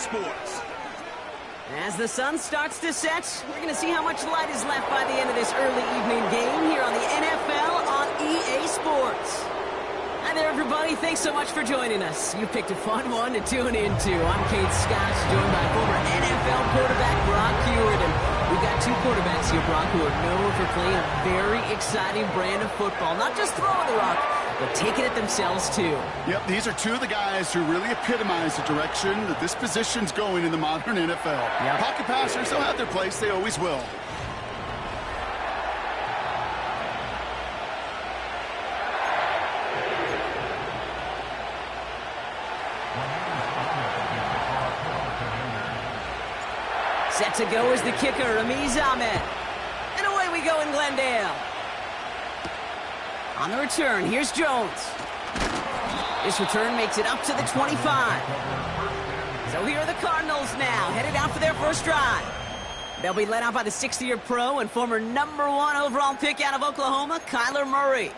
Sports. As the sun starts to set, we're going to see how much light is left by the end of this early evening game here on the NFL on EA Sports. Hi there, everybody. Thanks so much for joining us. You picked a fun one to tune into. I'm Kate Scott, joined by former NFL quarterback Brock Hewitt. And we've got two quarterbacks here, Brock, who are known for playing a very exciting brand of football. Not just throwing the rock, but taking it themselves, too. Yep, these are two of the guys who really epitomize the direction that this position's going in the modern NFL. Yep. Pocket passers, they'll have their place. They always will. Set to go is the kicker, Ramiz Ahmed. And away we go in Glendale. On the return, here's Jones. This return makes it up to the 25. So here are the Cardinals now, headed out for their first drive. They'll be led out by the 60-year pro and former #1 overall pick out of Oklahoma, Kyler Murray.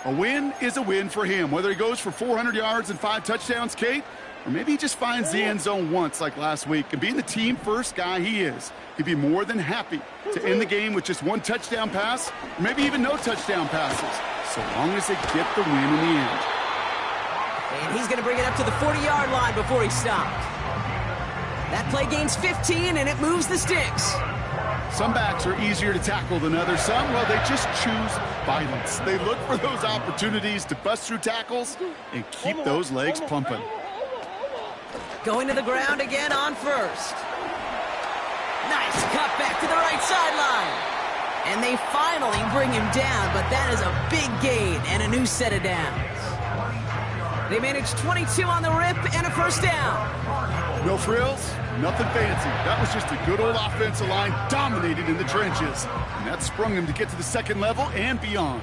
A win is a win for him, whether he goes for 400 yards and 5 touchdowns, Kate, or maybe he just finds the end zone once like last week. And being the team-first guy he is, he'd be more than happy to end the game with just 1 touchdown pass, or maybe even no touchdown passes, so long as they get the win in the end. And he's going to bring it up to the 40-yard line before he stopped. That play gains 15, and it moves the sticks. Some backs are easier to tackle than others. Some, well, they just choose violence. They look for those opportunities to bust through tackles and keep those legs pumping. Going to the ground again on first. Nice cut back to the right sideline. And they finally bring him down, but that is a big gain and a new set of downs. They managed 22 on the rip and a first down. No frills, nothing fancy. That was just a good old offensive line dominated in the trenches. And that sprung him to get to the second level and beyond.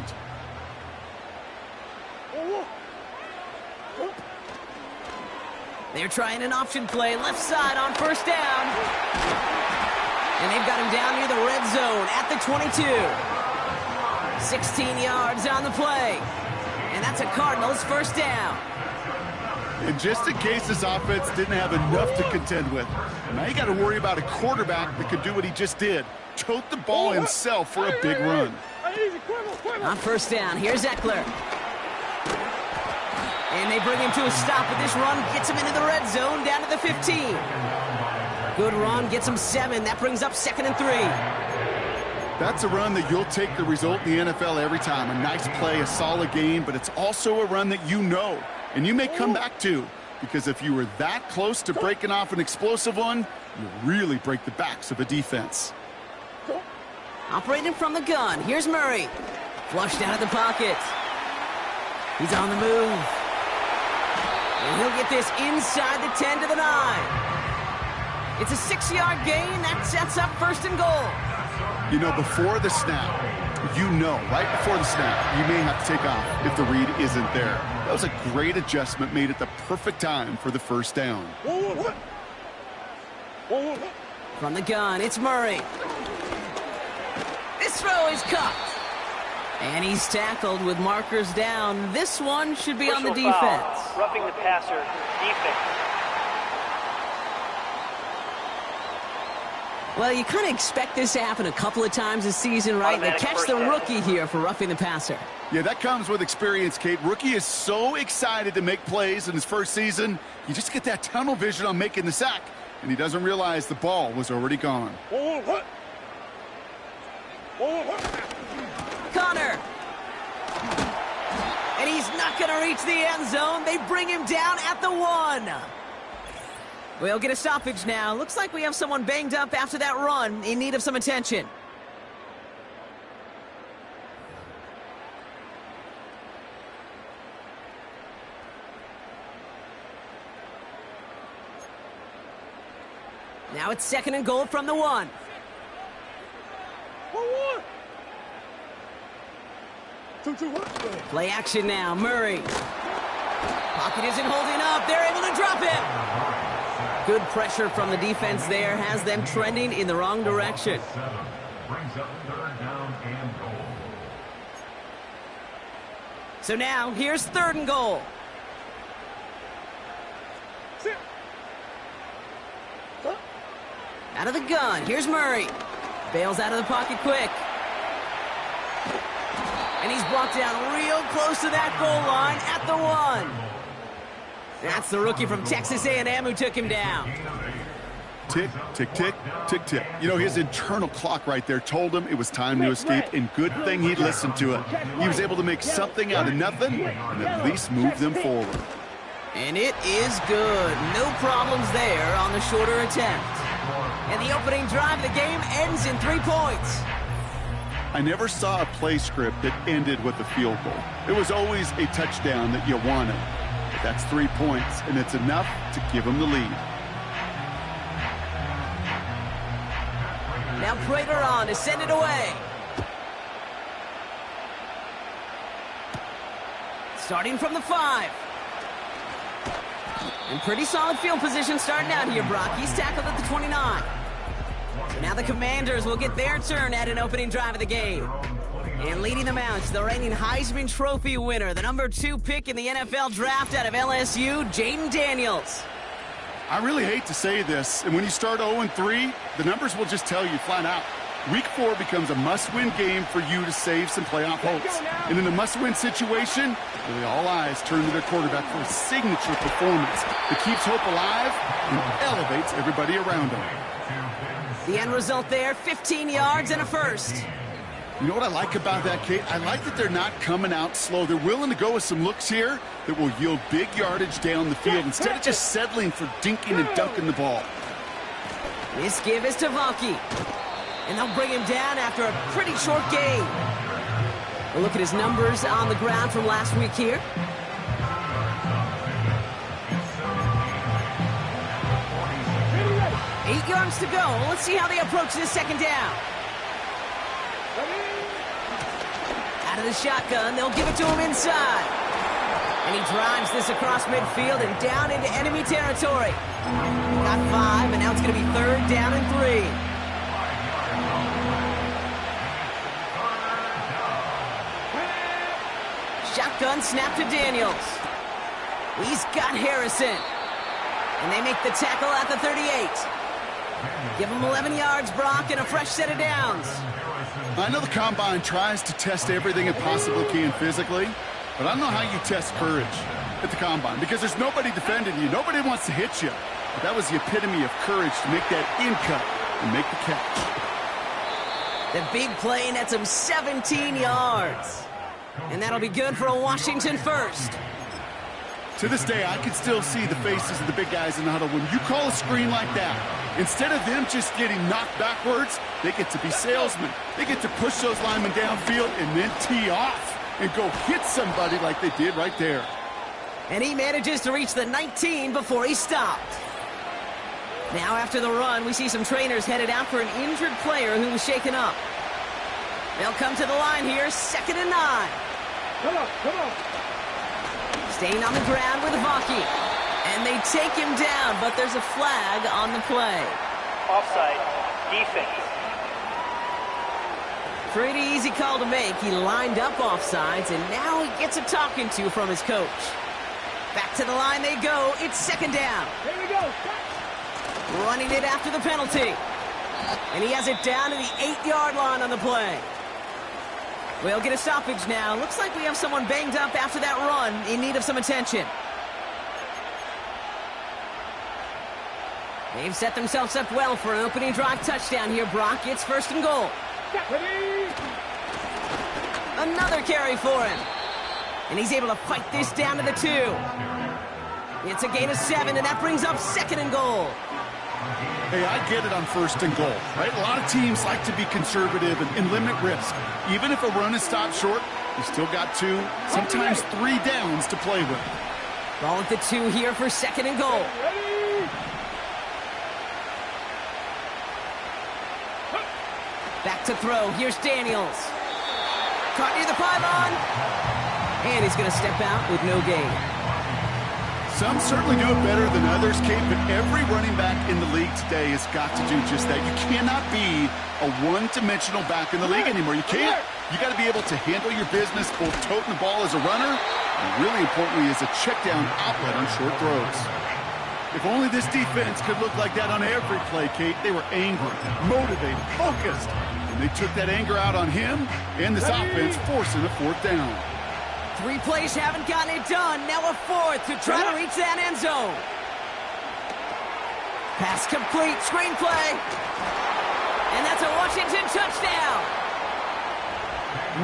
They're trying an option play left side on first down. And they've got him down near the red zone at the 22. 16 yards on the play. And that's a Cardinals first down. And just in case this offense didn't have enough to contend with, now you got to worry about a quarterback that could do what he just did. Tote the ball himself for a big run. On first down, here's Eckler. And they bring him to a stop with this run. Gets him into the red zone, down to the 15. Good run, gets him 7. That brings up 2nd and 3. That's a run that you'll take the result in the NFL every time. A nice play, a solid game, but it's also a run that you know and you may come back to, because if you were that close to breaking off an explosive one, you really break the backs of a defense. Operating from the gun, here's Murray. Flushed out of the pocket. He's on the move. And he'll get this inside the 10 to the 9. It's a 6-yard gain. That sets up 1st and goal. You know, before the snap, right before the snap, you may have to take off if the read isn't there. That was a great adjustment made at the perfect time for the first down. From the gun, it's Murray. This throw is caught. And he's tackled with markers down. This one should be on the defense. Foul. Roughing the passer, defense. Well, you kind of expect this to happen a couple of times this season, right? They catch the rookie here for roughing the passer. Yeah, that comes with experience, Kate. Rookie is so excited to make plays in his first season. You just get that tunnel vision on making the sack, and he doesn't realize the ball was already gone. Connor. And he's not going to reach the end zone. They bring him down at the 1. We'll get a stoppage now. Looks like we have someone banged up after that run, in need of some attention. Now it's 2nd and goal from the 1. Play action now, Murray. Pocket isn't holding up. They're able to drop it. Good pressure from the defense there has them trending in the wrong direction. So now, here's 3rd and goal. Out of the gun, here's Murray. Bails out of the pocket quick. And he's blocked down real close to that goal line at the 1. That's the rookie from Texas A&M who took him down. Tick, tick, tick, tick, tick. You know, his internal clock right there told him it was time to escape, and good thing he listened to it. He was able to make something out of nothing and at least move them forward. And it is good. No problems there on the shorter attempt. And the opening drive of the game ends in 3 points. I never saw a play script that ended with a field goal. It was always a touchdown that you wanted. But that's 3 points, and it's enough to give them the lead. Now Prater on to send it away. Starting from the 5. And pretty solid field position starting out here, Brock. He's tackled at the 29. So now the Commanders will get their turn at an opening drive of the game. And leading them out is the reigning Heisman Trophy winner, the number 2 pick in the NFL draft out of LSU, Jaden Daniels. I really hate to say this, and when you start 0-3, the numbers will just tell you flat out. Week 4 becomes a must-win game for you to save some playoff hopes. And in a must-win situation, really all eyes turn to their quarterback for a signature performance that keeps hope alive and elevates everybody around him. The end result there, 15 yards and a first. You know what I like about that, Kate? I like that they're not coming out slow. They're willing to go with some looks here that will yield big yardage down the field instead of just settling for dinking and dunking the ball. This give is to Valky. And they'll bring him down after a pretty short game. We'll look at his numbers on the ground from last week here. Eight yards to go. Let's see how they approach this second down. Out of the shotgun, they'll give it to him inside. And he drives this across midfield and down into enemy territory. Got 5, and now it's going to be 3rd down and 3. Shotgun snap to Daniels. He's got Harrison. And they make the tackle at the 38. Give him 11 yards, Brock, and a fresh set of downs. I know the Combine tries to test everything it possibly can physically, but I don't know how you test courage at the Combine because there's nobody defending you. Nobody wants to hit you. But that was the epitome of courage to make that in-cut and make the catch. The big play nets him 17 yards. And that'll be good for a Washington first. To this day, I can still see the faces of the big guys in the huddle. When you call a screen like that, instead of them just getting knocked backwards, they get to be salesmen. They get to push those linemen downfield and then tee off and go hit somebody like they did right there. And he manages to reach the 19 before he stopped. Now after the run, we see some trainers headed out for an injured player who was shaken up. They'll come to the line here, 2nd and 9. Come on. Staying on the ground with Valky. And they take him down, but there's a flag on the play. Offside. Defense. Pretty easy call to make. He lined up offsides, and now he gets a talking to from his coach. Back to the line they go. It's 2nd down. Here we go. Running it after the penalty. And he has it down to the 8-yard line on the play. We'll get a stoppage now. Looks like we have someone banged up after that run in need of some attention. They've set themselves up well for an opening drive touchdown here, Brock. It's 1st and goal. Another carry for him. And he's able to fight this down to the 2. It's a gain of 7, and that brings up 2nd and goal. Hey, I get it on 1st and goal, right? A lot of teams like to be conservative and limit risk. Even if a run is stopped short, you still got 2, sometimes 3 downs to play with. Ball at the 2 here for 2nd and goal. Back to throw. Here's Daniels. Caught near the pylon. And he's going to step out with no gain. Some certainly do it better than others, Kate, but every running back in the league today has got to do just that. You cannot be a one-dimensional back in the league anymore. You can't. You got to be able to handle your business, both toting the ball as a runner, and really importantly as a check-down outlet on short throws. If only this defense could look like that on every play, Kate. They were angry, motivated, focused. And they took that anger out on him and this offense, forcing a fourth down. 3 plays haven't gotten it done. Now a fourth to try to reach that end zone. Pass complete. Screenplay. And that's a Washington touchdown.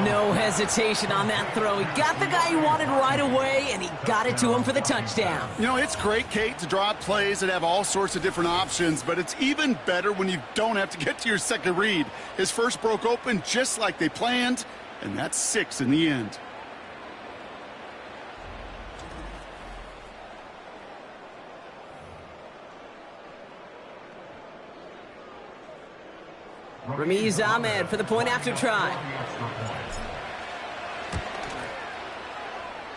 No hesitation on that throw. He got the guy he wanted right away, and he got it to him for the touchdown. You know, it's great, Kate, to draw up plays that have all sorts of different options, but it's even better when you don't have to get to your second read. His first broke open just like they planned, and that's 6 in the end. Ramiz Ahmed for the point after try.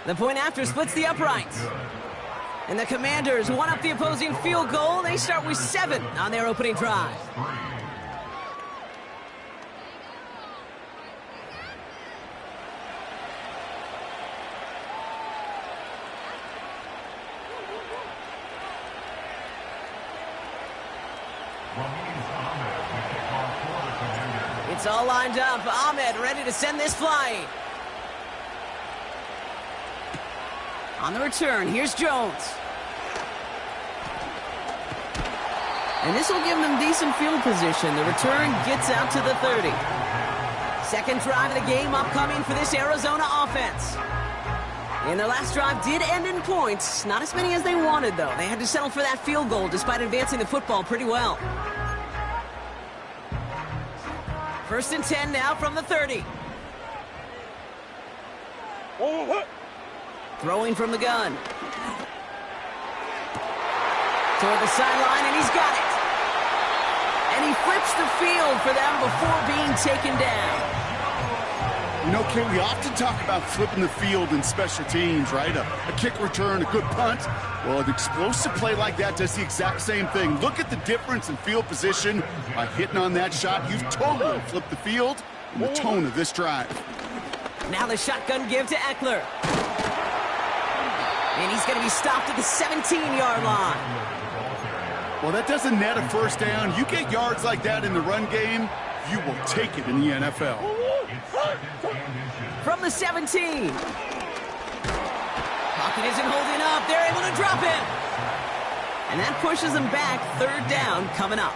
The point after splits the uprights. And the Commanders one up the opposing field goal. They start with 7 on their opening drive. It's all lined up. Ahmed ready to send this flying. On the return, here's Jones. And this will give them decent field position. The return gets out to the 30. Second drive of the game upcoming for this Arizona offense. And their last drive did end in points. Not as many as they wanted, though. They had to settle for that field goal despite advancing the football pretty well. 1st and 10 now from the 30. Throwing from the gun. Toward the sideline, and he's got it. And he flips the field for them before being taken down. You know, Kate, we often talk about flipping the field in special teams, right? A kick return, a good punt. Well, an explosive play like that does the exact same thing. Look at the difference in field position. By hitting on that shot, you've totally flipped the field and the tone of this drive. Now the shotgun give to Eckler. And he's going to be stopped at the 17-yard line. Well, that doesn't net a first down. You get yards like that in the run game, you will take it in the NFL. From the 17. Pocket isn't holding up. They're able to drop it. And that pushes them back. 3rd down coming up.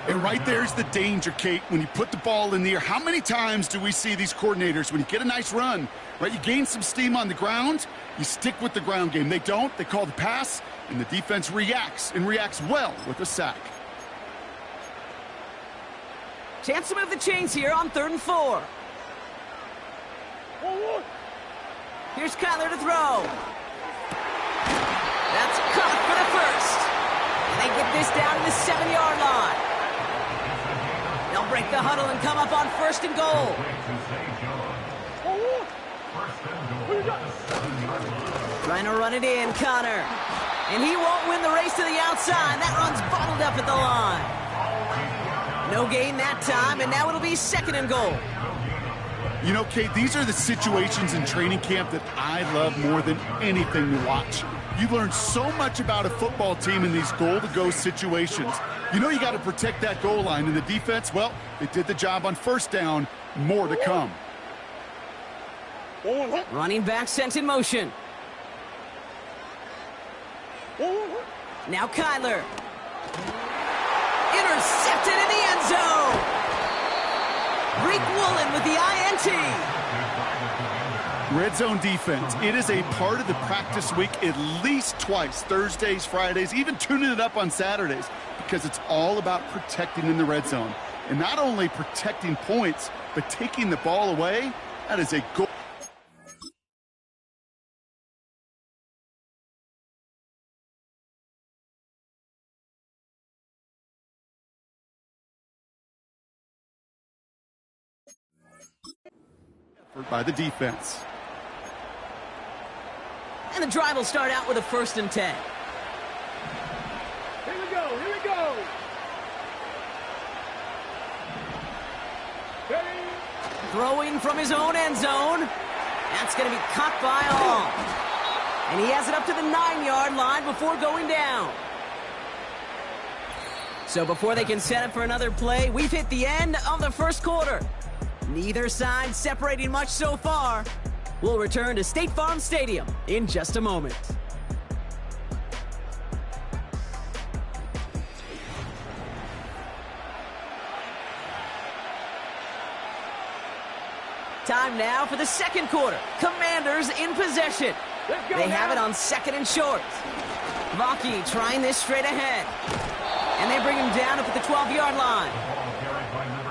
And right there's the danger, Kate, when you put the ball in the air. How many times do we see these coordinators, when you get a nice run, right, you gain some steam on the ground, you stick with the ground game. They don't. They call the pass, and the defense reacts, and reacts well with a sack. Chance to move the chains here on 3rd and 4. Here's Kyler to throw. That's caught for the first. And they get this down to the 7-yard line. They'll break the huddle and come up on 1st and goal. Trying to run it in, Connor. And he won't win the race to the outside. That run's bottled up at the line. No gain that time, and now it'll be 2nd and goal. You know, Kate, these are the situations in training camp that I love more than anything to watch. You learn so much about a football team in these goal-to-go situations. You know you got to protect that goal line, and the defense, well, they did the job on 1st down. More to come. Running back sent in motion. Now Kyler. Intercepted in the end zone. Greek Woolen with the INT. Red zone defense. It is a part of the practice week at least twice. Thursdays, Fridays, even tuning it up on Saturdays. Because it's all about protecting in the red zone. And not only protecting points, but taking the ball away. That is a goal. By the defense. And the drive will start out with a 1st and 10. Here we go, here we go. Ready? Throwing from his own end zone. That's going to be caught by Hall. And he has it up to the 9-yard line before going down. So before they can set up for another play, we've hit the end of the first quarter. Neither side separating much so far. We'll return to State Farm Stadium in just a moment. Time now for the second quarter. Commanders in possession. They have it on 2nd and short. Vaki trying this straight ahead. And they bring him down up at the 12-yard line.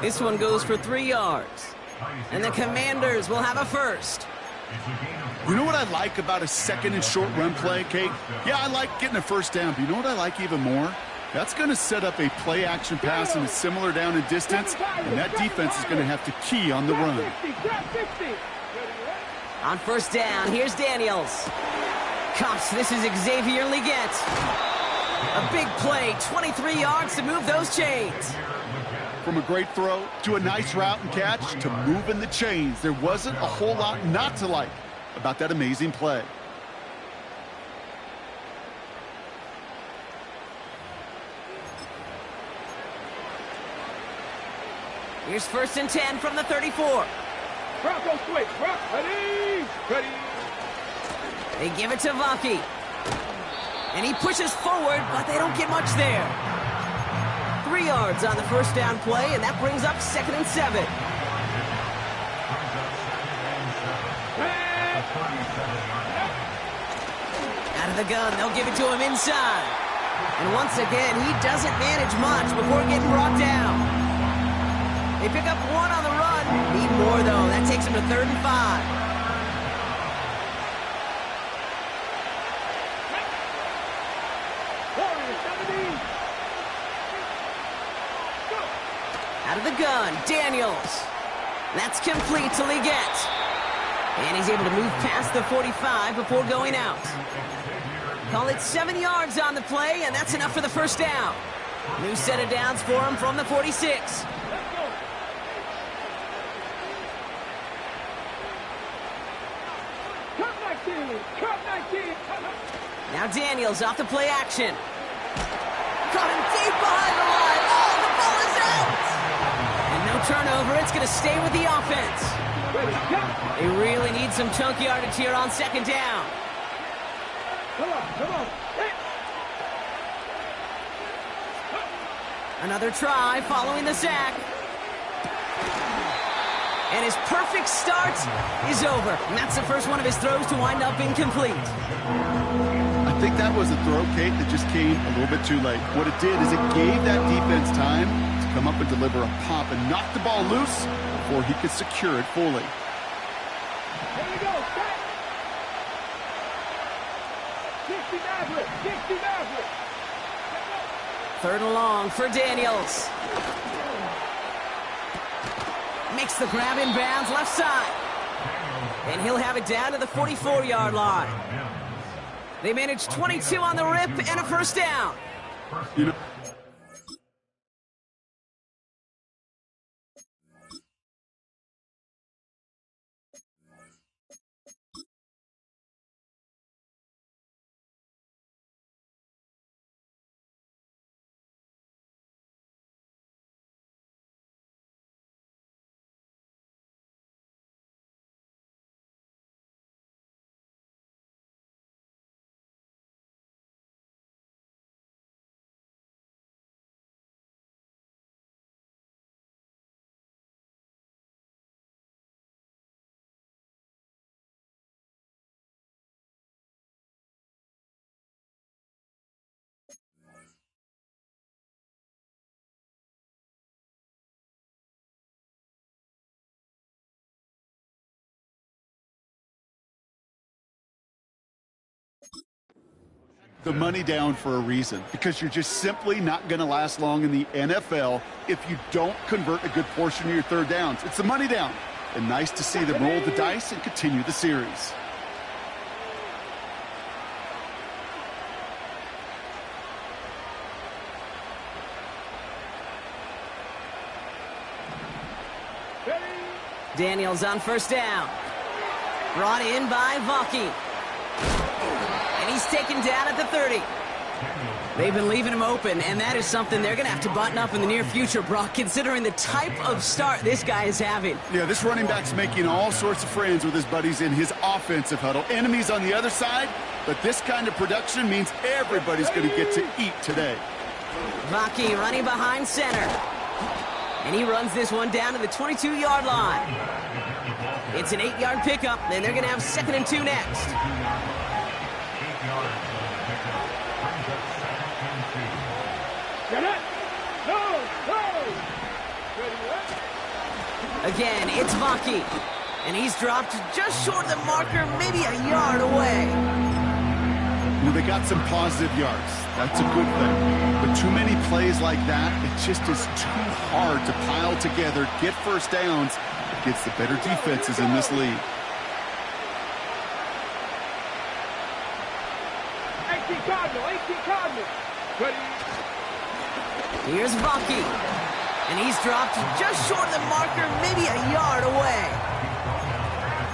This one goes for 3 yards. And the Commanders will have a first. You know what I like about a 2nd and short run play, Kate? Yeah, I like getting a first down, but you know what I like even more? That's going to set up a play-action pass in a similar down and distance, and that defense is going to have to key on the run. On first down, here's Daniels. Cops, this is Xavier Leggett. A big play, 23 yards to move those chains. From a great throw to a nice route and catch to moving the chains, there wasn't a whole lot not to like about that amazing play. Here's 1st and 10 from the 34. Bronco switch. Ready. Ready. They give it to Vaki. And he pushes forward, but they don't get much there. 3 yards on the first down play, and that brings up 2nd and 7. Out of the gun, they'll give it to him inside. And once again, he doesn't manage much before getting brought down. They pick up 1 on the run. Need more, though. That takes him to 3rd and 5. Out of the gun, Daniels. That's complete to Leggett. And he's able to move past the 45 before going out. Call it 7 yards on the play, and that's enough for the first down. New set of downs for him from the 46. Now Daniels off the play action. Caught him deep behind the line. Oh, the ball is out! And no turnover. It's going to stay with the offense. They really need some chunk yardage here on 2nd down. Come on. Another try following the sack. And his perfect start is over. And that's the first one of his throws to wind up incomplete. I think that was a throw, Kate, that just came a little bit too late. What it did is it gave that defense time to come up and deliver a pop and knock the ball loose before he could secure it fully. Here we go. 60 Maverick. 60 Maverick. 3rd and long for Daniels. Makes the grab in bounds left side. And he'll have it down to the 44-yard line. They managed 22 on the rip and a first down. You know, the money down for a reason, because you're just simply not going to last long in the NFL if you don't convert a good portion of your 3rd downs. It's the money down. And nice to see them roll the dice and continue the series. Daniels on first down. Brought in by Vaki. he's taken down at the 30. They've been leaving him open, and that is something they're going to have to button up in the near future, Brock, considering the type of start this guy is having. Yeah, this running back's making all sorts of friends with his buddies in his offensive huddle. Enemies on the other side, but this kind of production means everybody's going to get to eat today. Vaki running behind center. And he runs this one down to the 22-yard line. It's an 8-yard pickup, and they're going to have 2nd and 2 next. Again, it's Vaki. And he's dropped just short of the marker, maybe a yard away. Well, they got some positive yards. That's a good thing. But too many plays like that, it just is too hard to pile together, get first downs against the better defenses in this league. 18 Cardinal. Here's Vaki. And he's dropped just short of the marker, maybe a yard away.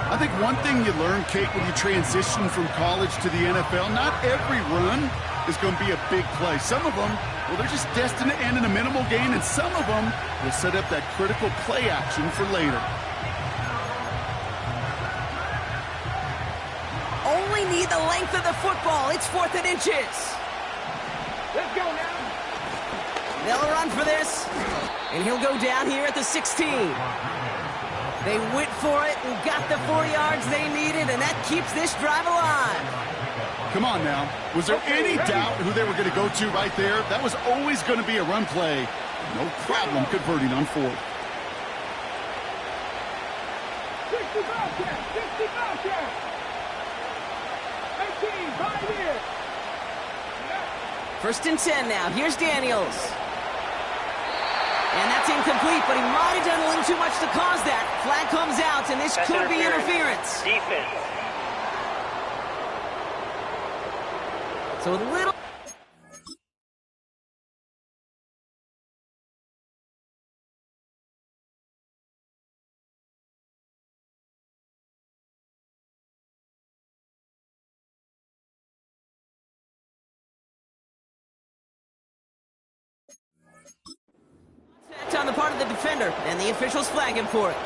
I think one thing you learn, Kate, when you transition from college to the NFL, not every run is going to be a big play. Some of them, well, they're just destined to end in a minimal gain, and some of them will set up that critical play action for later. Only need the length of the football. It's 4th and inches. Let's go now. They'll run for this, and he'll go down here at the 16. They went for it and got the 4 yards they needed, and that keeps this drive alive. Come on now. Was there any doubt who they were going to go to right there? That was always going to be a run play. No problem converting on 4th. 60 Bobcat. 18, 5 here. 1st and 10 now. Here's Daniels. And that's incomplete, but he might have done a little too much to cause that. Flag comes out, and this could be interference. Defense. So a little... on the part of the defender, and the officials flag him for it.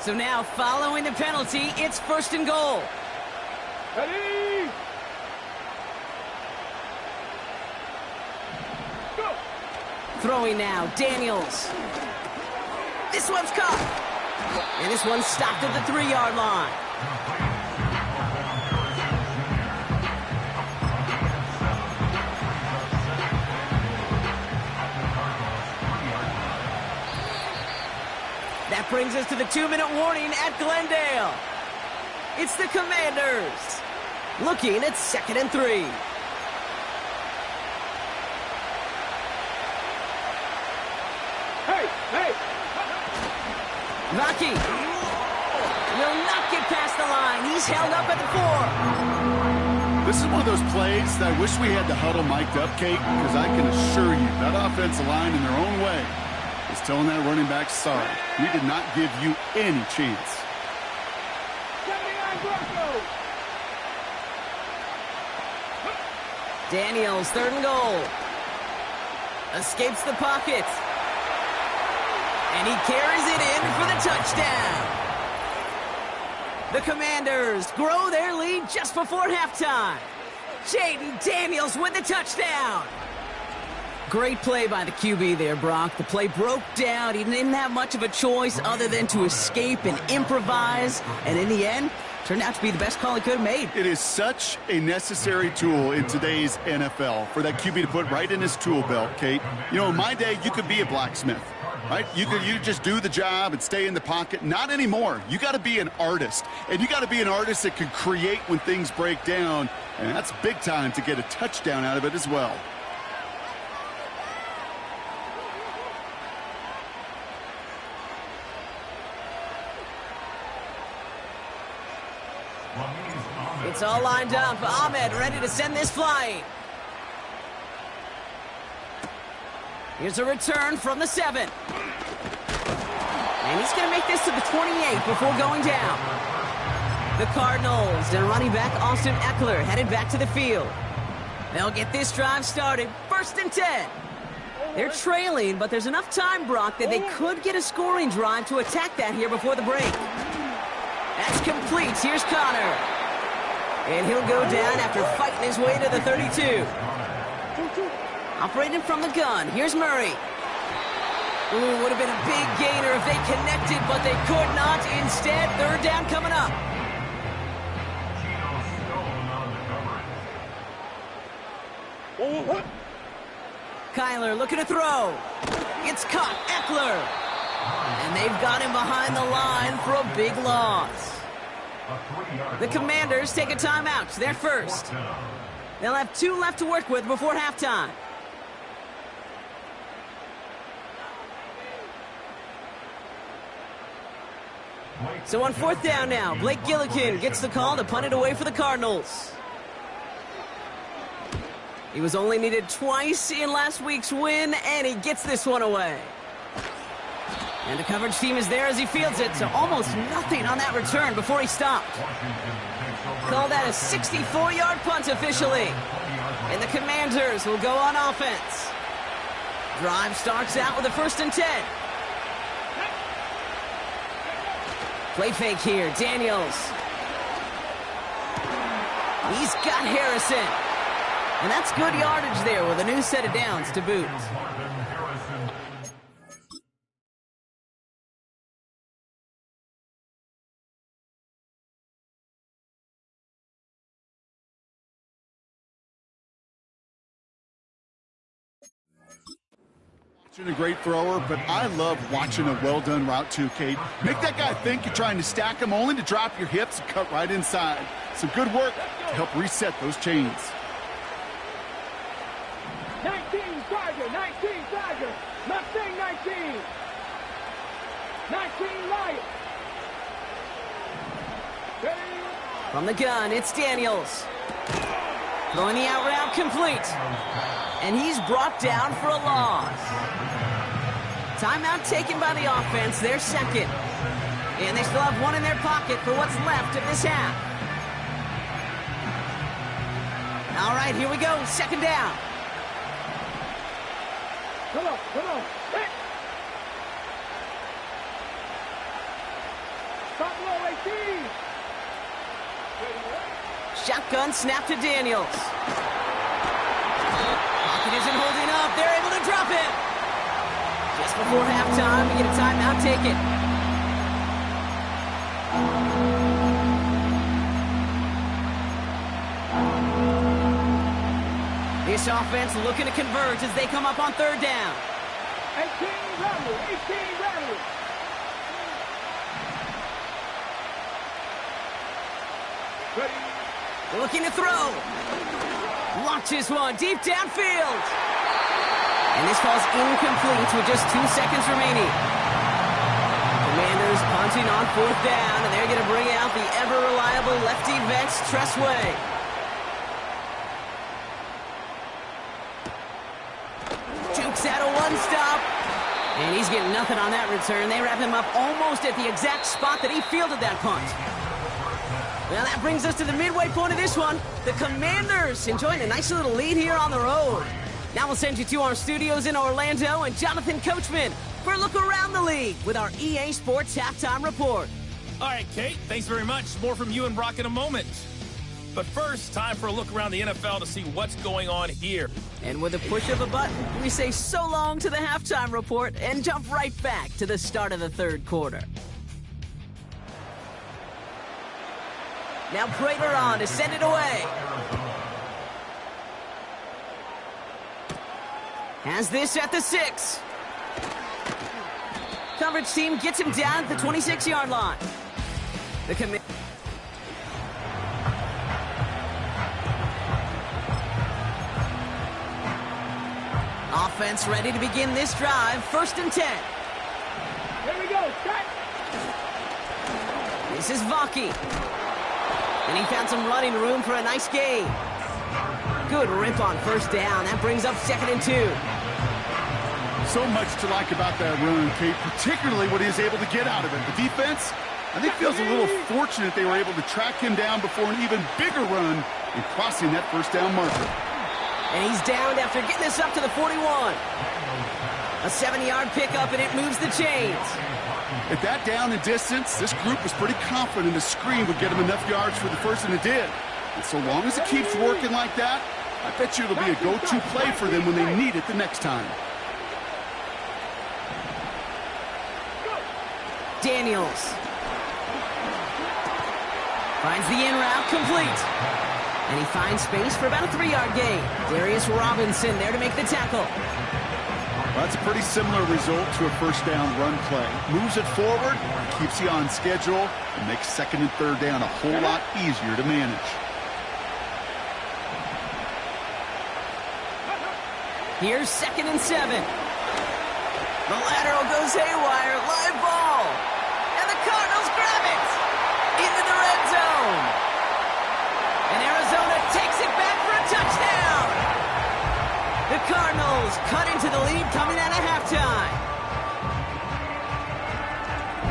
So now, following the penalty, it's 1st and goal. Ready? Go. Throwing now, Daniels. This one's caught. And this one's stopped at the 3-yard line. That brings us to the 2-minute warning at Glendale. It's the Commanders looking at 2nd and 3. Hey! Vaki will not get past the line. He's held up at the 4. This is one of those plays that I wish we had the huddle mic'd up, Kate, because I can assure you that offensive line in their own way is telling that running back, sorry, we did not give you any chance. 79 Broncos. Daniels, 3rd and goal. Escapes the pocket. And he carries it in for the touchdown. The Commanders grow their lead just before halftime. Jaden Daniels with the touchdown. Great play by the QB there, Brock. The play broke down. He didn't have much of a choice other than to escape and improvise. And in the end, turned out to be the best call he could have made. It is such a necessary tool in today's NFL for that QB to put right in his tool belt, Kate. You know, in my day, you could be a blacksmith, right? You just do the job and stay in the pocket. Not anymore. You got to be an artist. And you got to be an artist that can create when things break down. And that's big time to get a touchdown out of it as well. It's all lined up. Ahmed ready to send this flying. Here's a return from the 7. And he's going to make this to the 28 before going down. The Cardinals and running back Austin Eckler headed back to the field. They'll get this drive started. 1st and 10. They're trailing, but there's enough time, Brock, that they could get a scoring drive to attack that here before the break. That's complete. Here's Connor. And he'll go down after fighting his way to the 32. Operating from the gun. Here's Murray. Ooh, would have been a big gainer if they connected, but they could not. Instead, 3rd down coming up. Kyler looking to throw. It's caught. Eckler. And they've got him behind the line for a big loss. The Commanders take a timeout. They're first. They'll have 2 left to work with before halftime. So on 4th down now, Blake Gillikin gets the call to punt it away for the Cardinals. He was only needed twice in last week's win, and he gets this one away. And the coverage team is there as he fields it, so almost nothing on that return before he stopped. Call that a 64-yard punt officially. And the Commanders will go on offense. Drive starts out with a 1st and 10. Play fake here, Daniels. He's got Harrison. And that's good yardage there with a new set of downs to boot. A great thrower, but I love watching a well-done route too, Kate. Make that guy think you're trying to stack him only to drop your hips and cut right inside. Some good work to help reset those chains. 19 Tiger, 19 Tiger, Mustang 19. 19 Lion. From the gun, it's Daniels. Throwing the out route complete. And he's brought down for a loss. Timeout taken by the offense, their second. And they still have one in their pocket for what's left of this half. All right, here we go, 2nd down. Come on, come on. Hit. Top low 18. Shotgun snap to Daniels. Pocket isn't holding up. They're able to drop it. Just before halftime, we get a timeout taken. This offense looking to convert as they come up on 3rd down. 18 Rebel, 18 Rebel. Looking to throw. Launches one deep downfield. And this falls incomplete with just 2 seconds remaining. Commanders punting on 4th down, and they're going to bring out the ever-reliable lefty Vance Tressway. Jukes out a one-stop. And he's getting nothing on that return. They wrap him up almost at the exact spot that he fielded that punt. Well, that brings us to the midway point of this one. The Commanders enjoying a nice little lead here on the road. Now we'll send you to our studios in Orlando and Jonathan Coachman for a look around the league with our EA Sports Halftime Report. All right, Kate, thanks very much. More from you and Brock in a moment. But first, time for a look around the NFL to see what's going on here. And with a push of a button, we say so long to the Halftime Report and jump right back to the start of the 3rd quarter. Now Prater on to send it away. Has this at the 6. Coverage team gets him down at the 26-yard line. The offense ready to begin this drive. 1st and 10. Here we go, set. This is Vaki. And he found some running room for a nice gain. Good rip on 1st down. That brings up 2nd and 2. So much to like about that run, Kate, particularly what he is able to get out of it. The defense, I think, feels a little fortunate they were able to track him down before an even bigger run and crossing that first down marker. And he's downed after getting this up to the 41. A 7-yard pickup, and it moves the chains. At that down and distance, this group was pretty confident the screen would get him enough yards for the first, and it did. And so long as it keeps working like that, I bet you it'll be a go-to play for them when they need it the next time. Daniels finds the in route complete. And he finds space for about a 3-yard gain. Darius Robinson there to make the tackle. Well, that's a pretty similar result to a first down run play. Moves it forward, keeps you on schedule, and makes second and third down a whole lot easier to manage. Here's 2nd and 7. The lateral goes haywire. Live ball. And the Cardinals grab it into the red zone. And Arizona takes it back for a touchdown. The Cardinals cut into the lead coming out of halftime.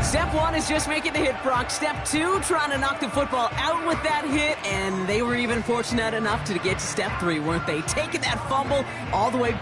Step 1 is just making the hit, Brock. Step 2, trying to knock the football out with that hit, and they were even fortunate enough to get to step 3, weren't they? Taking that fumble all the way.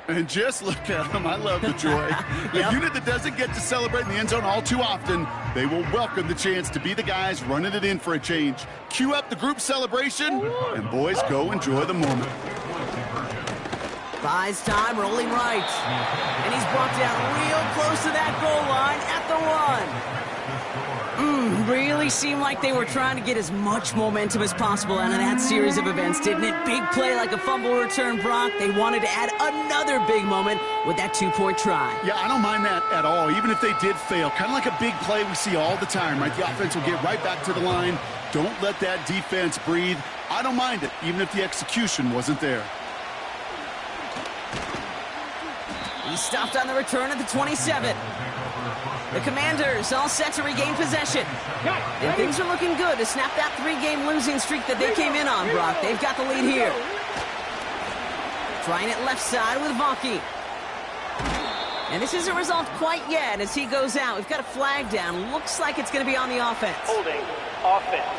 And just look at them. I love the joy. A unit that doesn't get to celebrate in the end zone all too often, they will welcome the chance to be the guys running it in for a change. Cue up the group celebration, and boys, go enjoy the moment. Buys time, rolling right. And he's brought down real close to that goal line at the 1. Really seemed like they were trying to get as much momentum as possible out of that series of events, didn't it? Big play like a fumble return, Brock. They wanted to add another big moment with that 2-point try. Yeah, I don't mind that at all, even if they did fail. Kind of like a big play we see all the time, right? The offense will get right back to the line. Don't let that defense breathe. I don't mind it, even if the execution wasn't there. He stopped on the return at the 27. The Commanders all set to regain possession. And things are looking good to snap that 3-game losing streak that they came in on, Brock. They've got the lead here. Trying it left side with Vonke. And this isn't resolved quite yet as he goes out. We've got a flag down. Looks like it's going to be on the offense. Holding offense.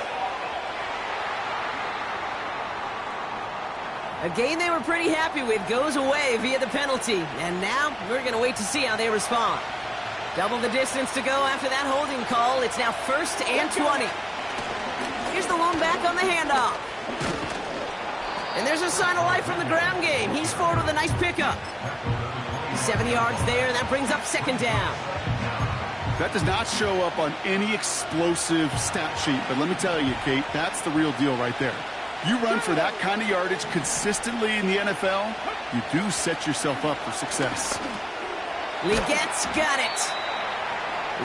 A game they were pretty happy with goes away via the penalty. And now we're going to wait to see how they respond. Double the distance to go after that holding call. It's now 1st and 20. Here's the lone back on the handoff. And there's a sign of life from the ground game. He's forward with a nice pickup. 7 yards there. That brings up 2nd down. That does not show up on any explosive stat sheet. But let me tell you, Kate, that's the real deal right there. You run for that kind of yardage consistently in the NFL, you do set yourself up for success. Legette's got it.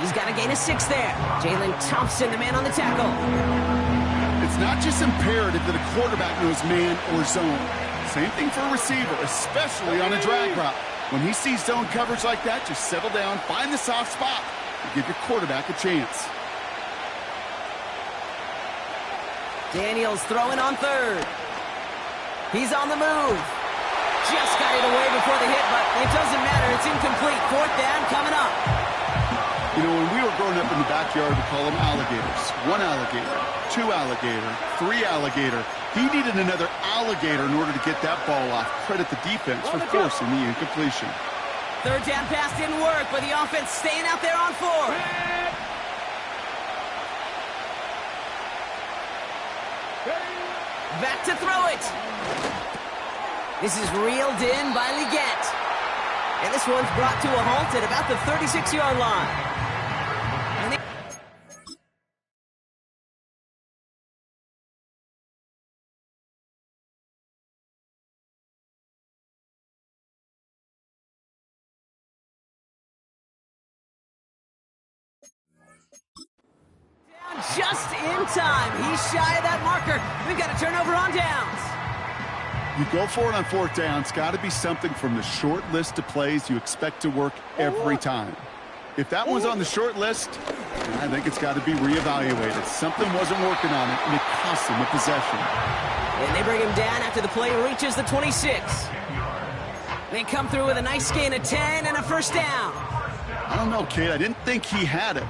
He's got a gain of 6 there. Jalen Thompson, the man on the tackle. It's not just imperative that a quarterback knows man or zone. Same thing for a receiver, especially on a drag route. When he sees zone coverage like that, just settle down, find the soft spot, and give your quarterback a chance. Daniels throwing on 3rd. He's on the move. Just got it away before the hit, but it doesn't matter. It's incomplete. 4th down coming up. You know, when we were growing up in the backyard, we call them alligators. 1 alligator, 2 alligator, 3 alligator. He needed another alligator in order to get that ball off. Credit the defense for forcing the incompletion. Third down pass didn't work, but the offense staying out there on 4. Back to throw it. This is reeled in by Leggett. And this one's brought to a halt at about the 36-yard line. Just in time. He's shy of that marker. We've got a turnover on downs. You go for it on 4th down. It's got to be something from the short list of plays you expect to work every time. If that one's on the short list, I think it's got to be reevaluated. Something wasn't working on it, and it cost him a possession. And they bring him down after the play reaches the 26. They come through with a nice gain of 10 and a first down. I don't know, kid. I didn't think he had it.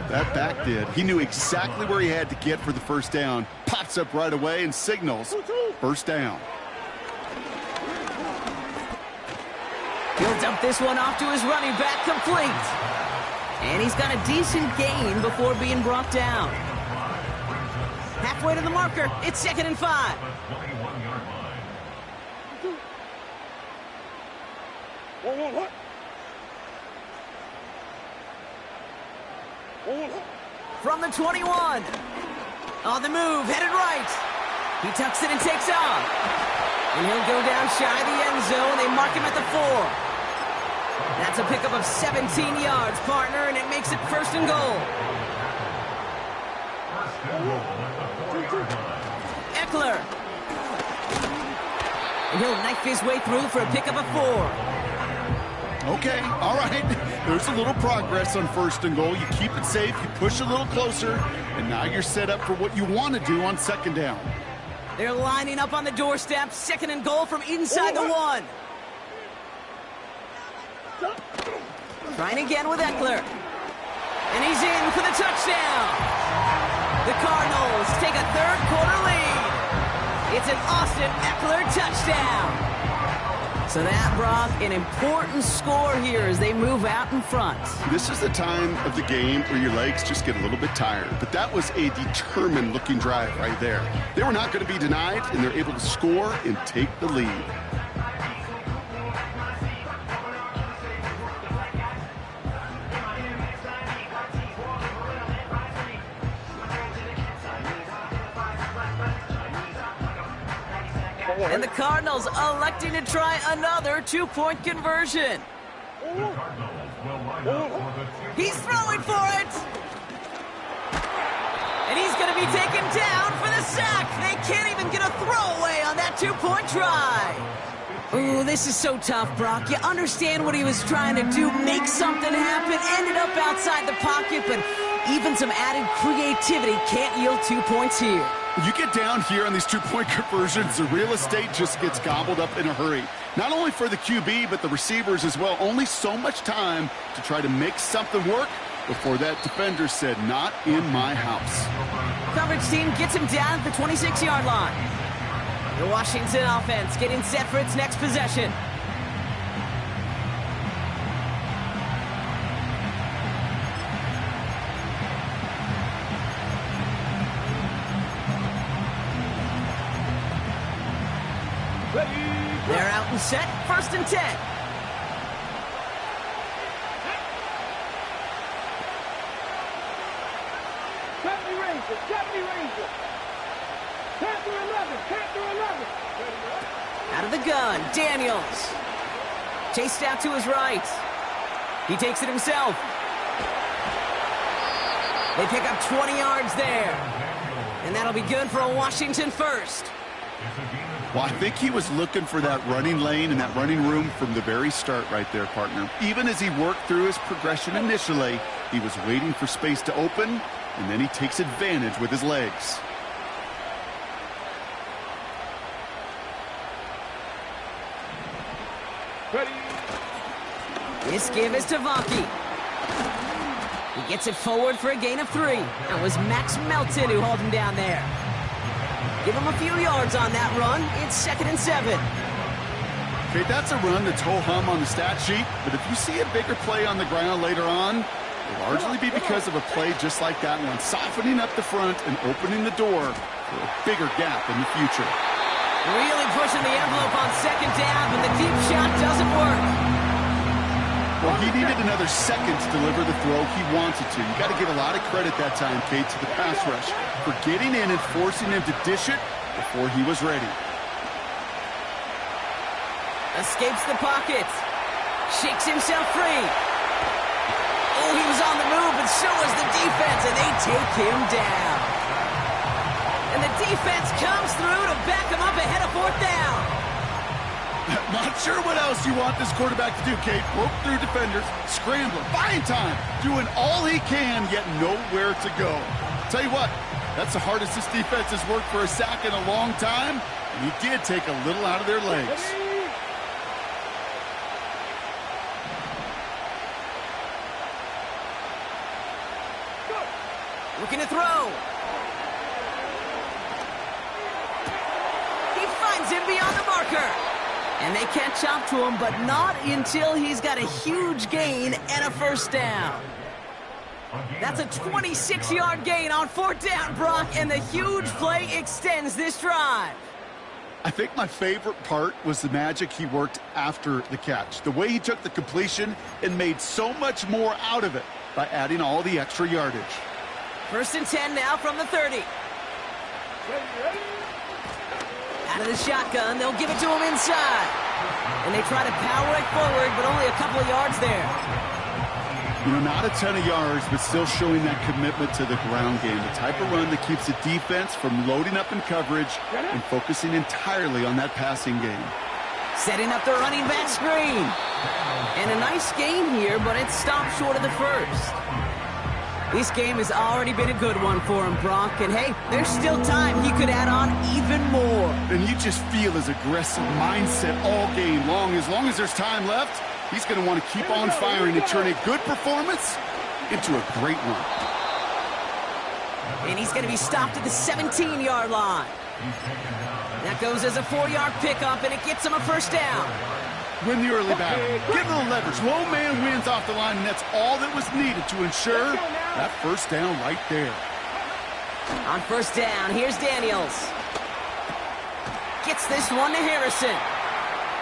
That back did. He knew exactly where he had to get for the first down. Pops up right away and signals first down. He'll dump this one off to his running back, complete. And he's got a decent gain before being brought down. Halfway to the marker. It's 2nd and 5. From the 21. On the move, headed right. He tucks it and takes off. And he'll go down shy of the end zone. They mark him at the 4. That's a pickup of 17 yards, partner, and it makes it 1st and goal. Eckler. And he'll knife his way through for a pickup of 4. Okay, all right. There's a little progress on 1st and goal. You keep it safe, you push a little closer, and now you're set up for what you want to do on 2nd down. They're lining up on the doorstep. 2nd and goal from inside the 1. Trying again with Eckler. And he's in for the touchdown. The Cardinals take a 3rd quarter lead. It's an Austin Eckler touchdown. So that brought an important score here as they move out in front. This is the time of the game where your legs just get a little bit tired. But that was a determined-looking drive right there. They were not going to be denied, and they're able to score and take the lead. And the Cardinals electing to try another 2-point conversion. He's throwing for it. And he's going to be taken down for the sack. They can't even get a throwaway on that 2-point try. Ooh, this is so tough, Brock. You understand what he was trying to do, make something happen, ended up outside the pocket, but even some added creativity can't yield 2 points here. You get down here on these 2-point conversions, the real estate just gets gobbled up in a hurry. Not only for the QB, but the receivers as well. Only so much time to try to make something work before that defender said, not in my house. Coverage team gets him down at the 26-yard line. The Washington offense getting set for its next possession. They're out and set, 1st and 10. Out of the gun, Daniels. Chased out to his right. He takes it himself. They pick up 20 yards there. And that'll be good for a Washington 1st. Well, I think he was looking for that running lane and that running room from the very start right there, partner. Even as he worked through his progression initially, he was waiting for space to open, and then he takes advantage with his legs. Ready. This give is to Vonke. He gets it forward for a gain of 3. That was Max Melton who hauled him down there. Give him a few yards on that run. It's 2nd and 7. Okay, that's a run that's ho-hum on the stat sheet, but if you see a bigger play on the ground later on, it'll largely be because of a play just like that one, softening up the front and opening the door for a bigger gap in the future. Really pushing the envelope on 2nd down, but the deep shot doesn't work. Well, he needed another second to deliver the throw he wanted to. You got to give a lot of credit that time, Kate, to the pass rush for getting in and forcing him to dish it before he was ready. Escapes the pocket. Shakes himself free. Oh, he was on the move, and so was the defense, and they take him down. And the defense comes through to back him up ahead of 4th down. Not sure what else you want this quarterback to do, Kate. Broke through defenders, scrambling, buying time, doing all he can, yet nowhere to go. Tell you what, that's the hardest this defense has worked for a sack in a long time, and he did take a little out of their legs. Looking to throw. He finds him beyond the marker. And they catch up to him, but not until he's got a huge gain and a 1st down. That's a 26-yard gain on 4th down, Brock, and the huge play extends this drive. I think my favorite part was the magic he worked after the catch. The way he took the completion and made so much more out of it by adding all the extra yardage. 1st and 10 now from the 30. Out of the shotgun, they'll give it to him inside. And they try to power it forward, but only a couple of yards there. You know, not a ton of yards, but still showing that commitment to the ground game. The type of run that keeps the defense from loading up in coverage and focusing entirely on that passing game. Setting up the running back screen. And a nice gain here, but it stopped short of the 1st. This game has already been a good one for him, Brock. And, hey, there's still time he could add on even more. And you just feel his aggressive mindset all game long. As long as there's time left, he's going to want to keep on firing and turn a good performance into a great run. And he's going to be stopped at the 17-yard line. That goes as a 4-yard pickup, and it gets him a 1st down. Win the early battle. Get a little leverage. Low man wins off the line, and that's all that was needed to ensure that 1st down right there. On 1st down, here's Daniels. Gets this one to Harrison.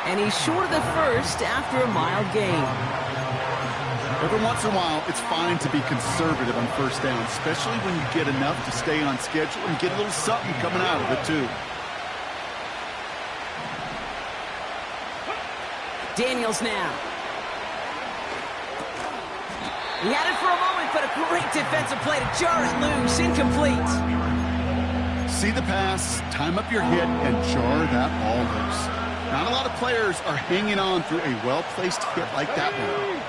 And he's short of the 1st after a mild gain. Every once in a while, it's fine to be conservative on 1st down, especially when you get enough to stay on schedule and get a little something coming out of it, too. Daniels now. He had it for a moment, but a great defensive play to jar it loose. Incomplete. See the pass, time up your hit, and jar that ball loose. Not a lot of players are hanging on through a well-placed hit like that one.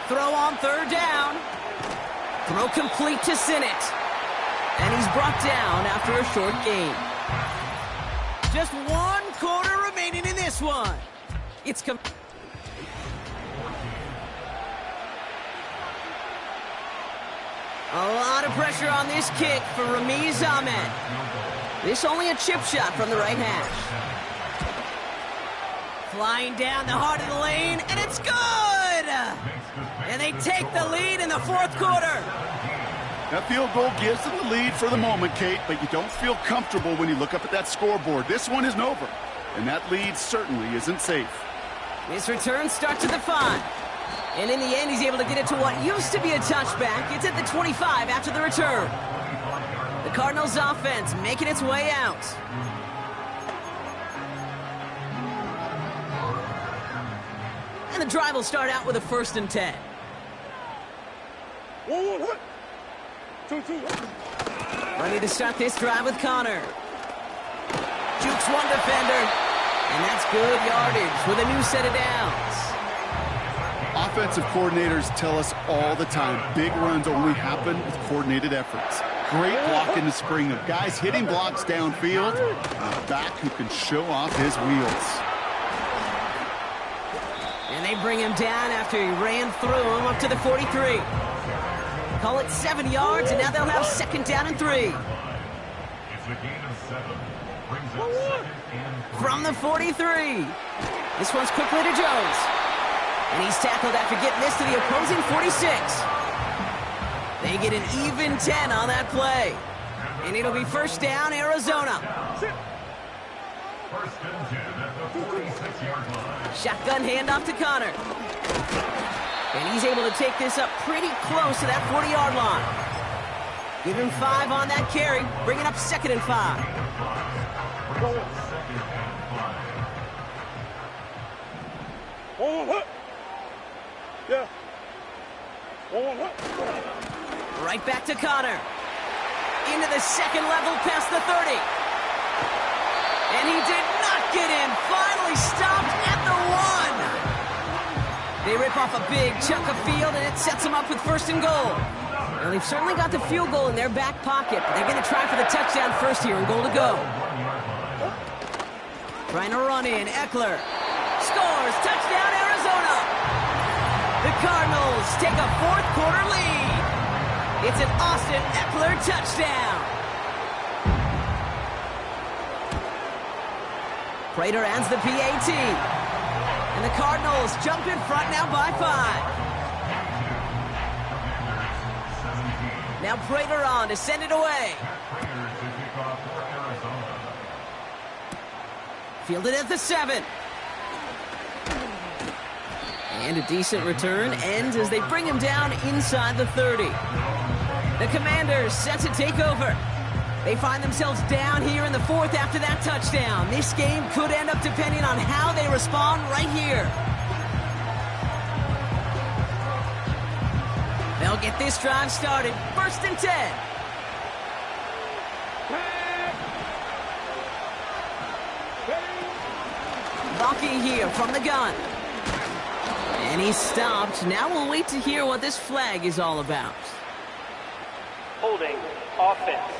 Throw on 3rd down. Throw complete to Sinnott. And he's brought down after a short gain. Just 1 quarter remaining in this one. It's a lot of pressure on this kick for Ramiz Ahmed. This only a chip shot from the right hash. Flying down the heart of the lane, and it's good! And they take the lead in the 4th quarter. That field goal gives them the lead for the moment, Kate, but you don't feel comfortable when you look up at that scoreboard. This one isn't over, and that lead certainly isn't safe. This return starts at the 5. And in the end, he's able to get it to what used to be a touchback. It's at the 25 after the return. The Cardinals' offense making its way out. And the drive will start out with a 1st and 10. 2-2. Ready to start this drive with Connor. Jukes one defender. And that's good yardage with a new set of downs. Offensive coordinators tell us all the time, big runs only happen with coordinated efforts. Great block in the spring of guys hitting blocks downfield, and a back who can show off his wheels. And They bring him down after he ran through him up to the 43. Call it 7 yards, and now they'll have second down and 3. It's a gain of 7. Brings up second and 3. From the 43. This one's quickly to Jones. And he's tackled after getting this to the opposing 46. They get an even 10 on that play. And it'll be first down, Arizona. First and 10 at the 46-yard line. Shotgun handoff to Connor. And he's able to take this up pretty close to that 40-yard line. Give him 5 on that carry, bringing up second and 5. Yeah. Right back to Connor. Into the second level past the 30. And he did not get in. Finally stopped at the 1. They rip off a big chunk of field, and it sets them up with first and goal. Well, they've certainly got the field goal in their back pocket, but they're going to try for the touchdown first here and goal to go. Trying to run in. Eckler scores. Touchdown, Arizona. The Cardinals take a fourth-quarter lead. It's an Austin Eckler touchdown. Prater ends the PAT. And the Cardinals jump in front now by 5. Now Prater on to send it away. Fielded at the 7. And a decent return ends as they bring him down inside the 30. The Commanders set to take over. They find themselves down here in the 4th after that touchdown. This game could end up depending on how they respond right here. They'll get this drive started. First and 10. Bucky here from the gun. And he's stopped. Now we'll wait to hear what this flag is all about. Holding offense.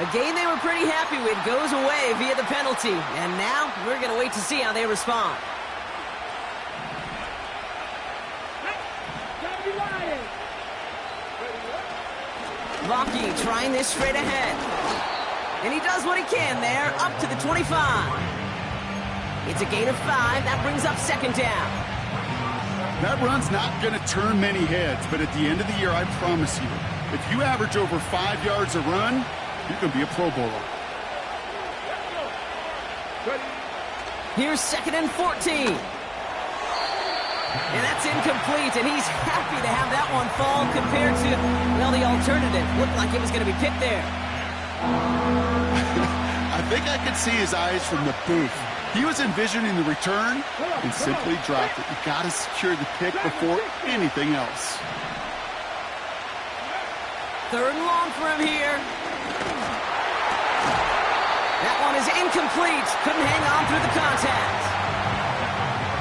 A game they were pretty happy with goes away via the penalty. And now we're going to wait to see how they respond. Bucky trying this straight ahead. And he does what he can there, up to the 25. It's a gain of 5. That brings up second down. That run's not going to turn many heads, but at the end of the year, I promise you, if you average over 5 yards a run, you're going to be a Pro Bowler. Here's second and 14. And that's incomplete, and he's happy to have that one fall compared to, well, the alternative. Looked like it was going to be picked there. I think I could see his eyes from the booth. He was envisioning the return and simply dropped it. You got to secure the pick before anything else. Third and long for him here. That one is incomplete. Couldn't hang on through the contact.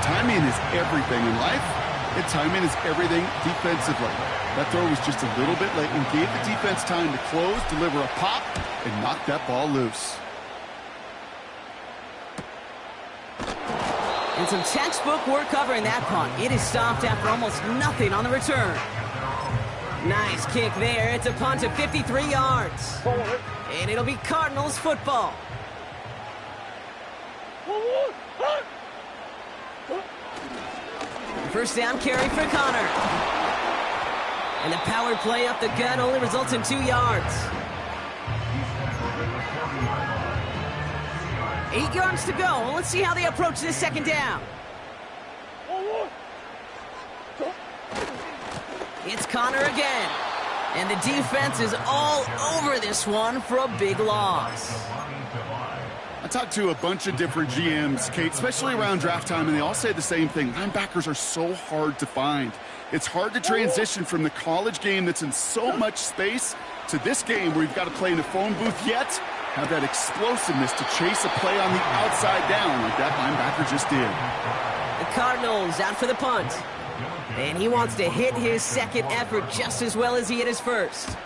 Timing is everything in life, and timing is everything defensively. That throw was just a little bit late and gave the defense time to close, deliver a pop, and knock that ball loose. And some textbook work covering that punt. It is stopped after almost nothing on the return. Nice kick there. It's a punt of 53 yards. And it'll be Cardinals football. First down carry for Connor. And the power play up the gut only results in 2 yards. 8 yards to go. Well, let's see how they approach this second down. It's Connor again. And the defense is all over this one for a big loss. I talked to a bunch of different GMs, Kate, especially around draft time, and they all say the same thing. Linebackers are so hard to find. It's hard to transition from the college game that's in so much space to this game where you've got to play in a phone booth, yet have that explosiveness to chase a play on the outside down like that linebacker just did. The Cardinals out for the punt. And he wants to hit his second effort just as well as he hit his first.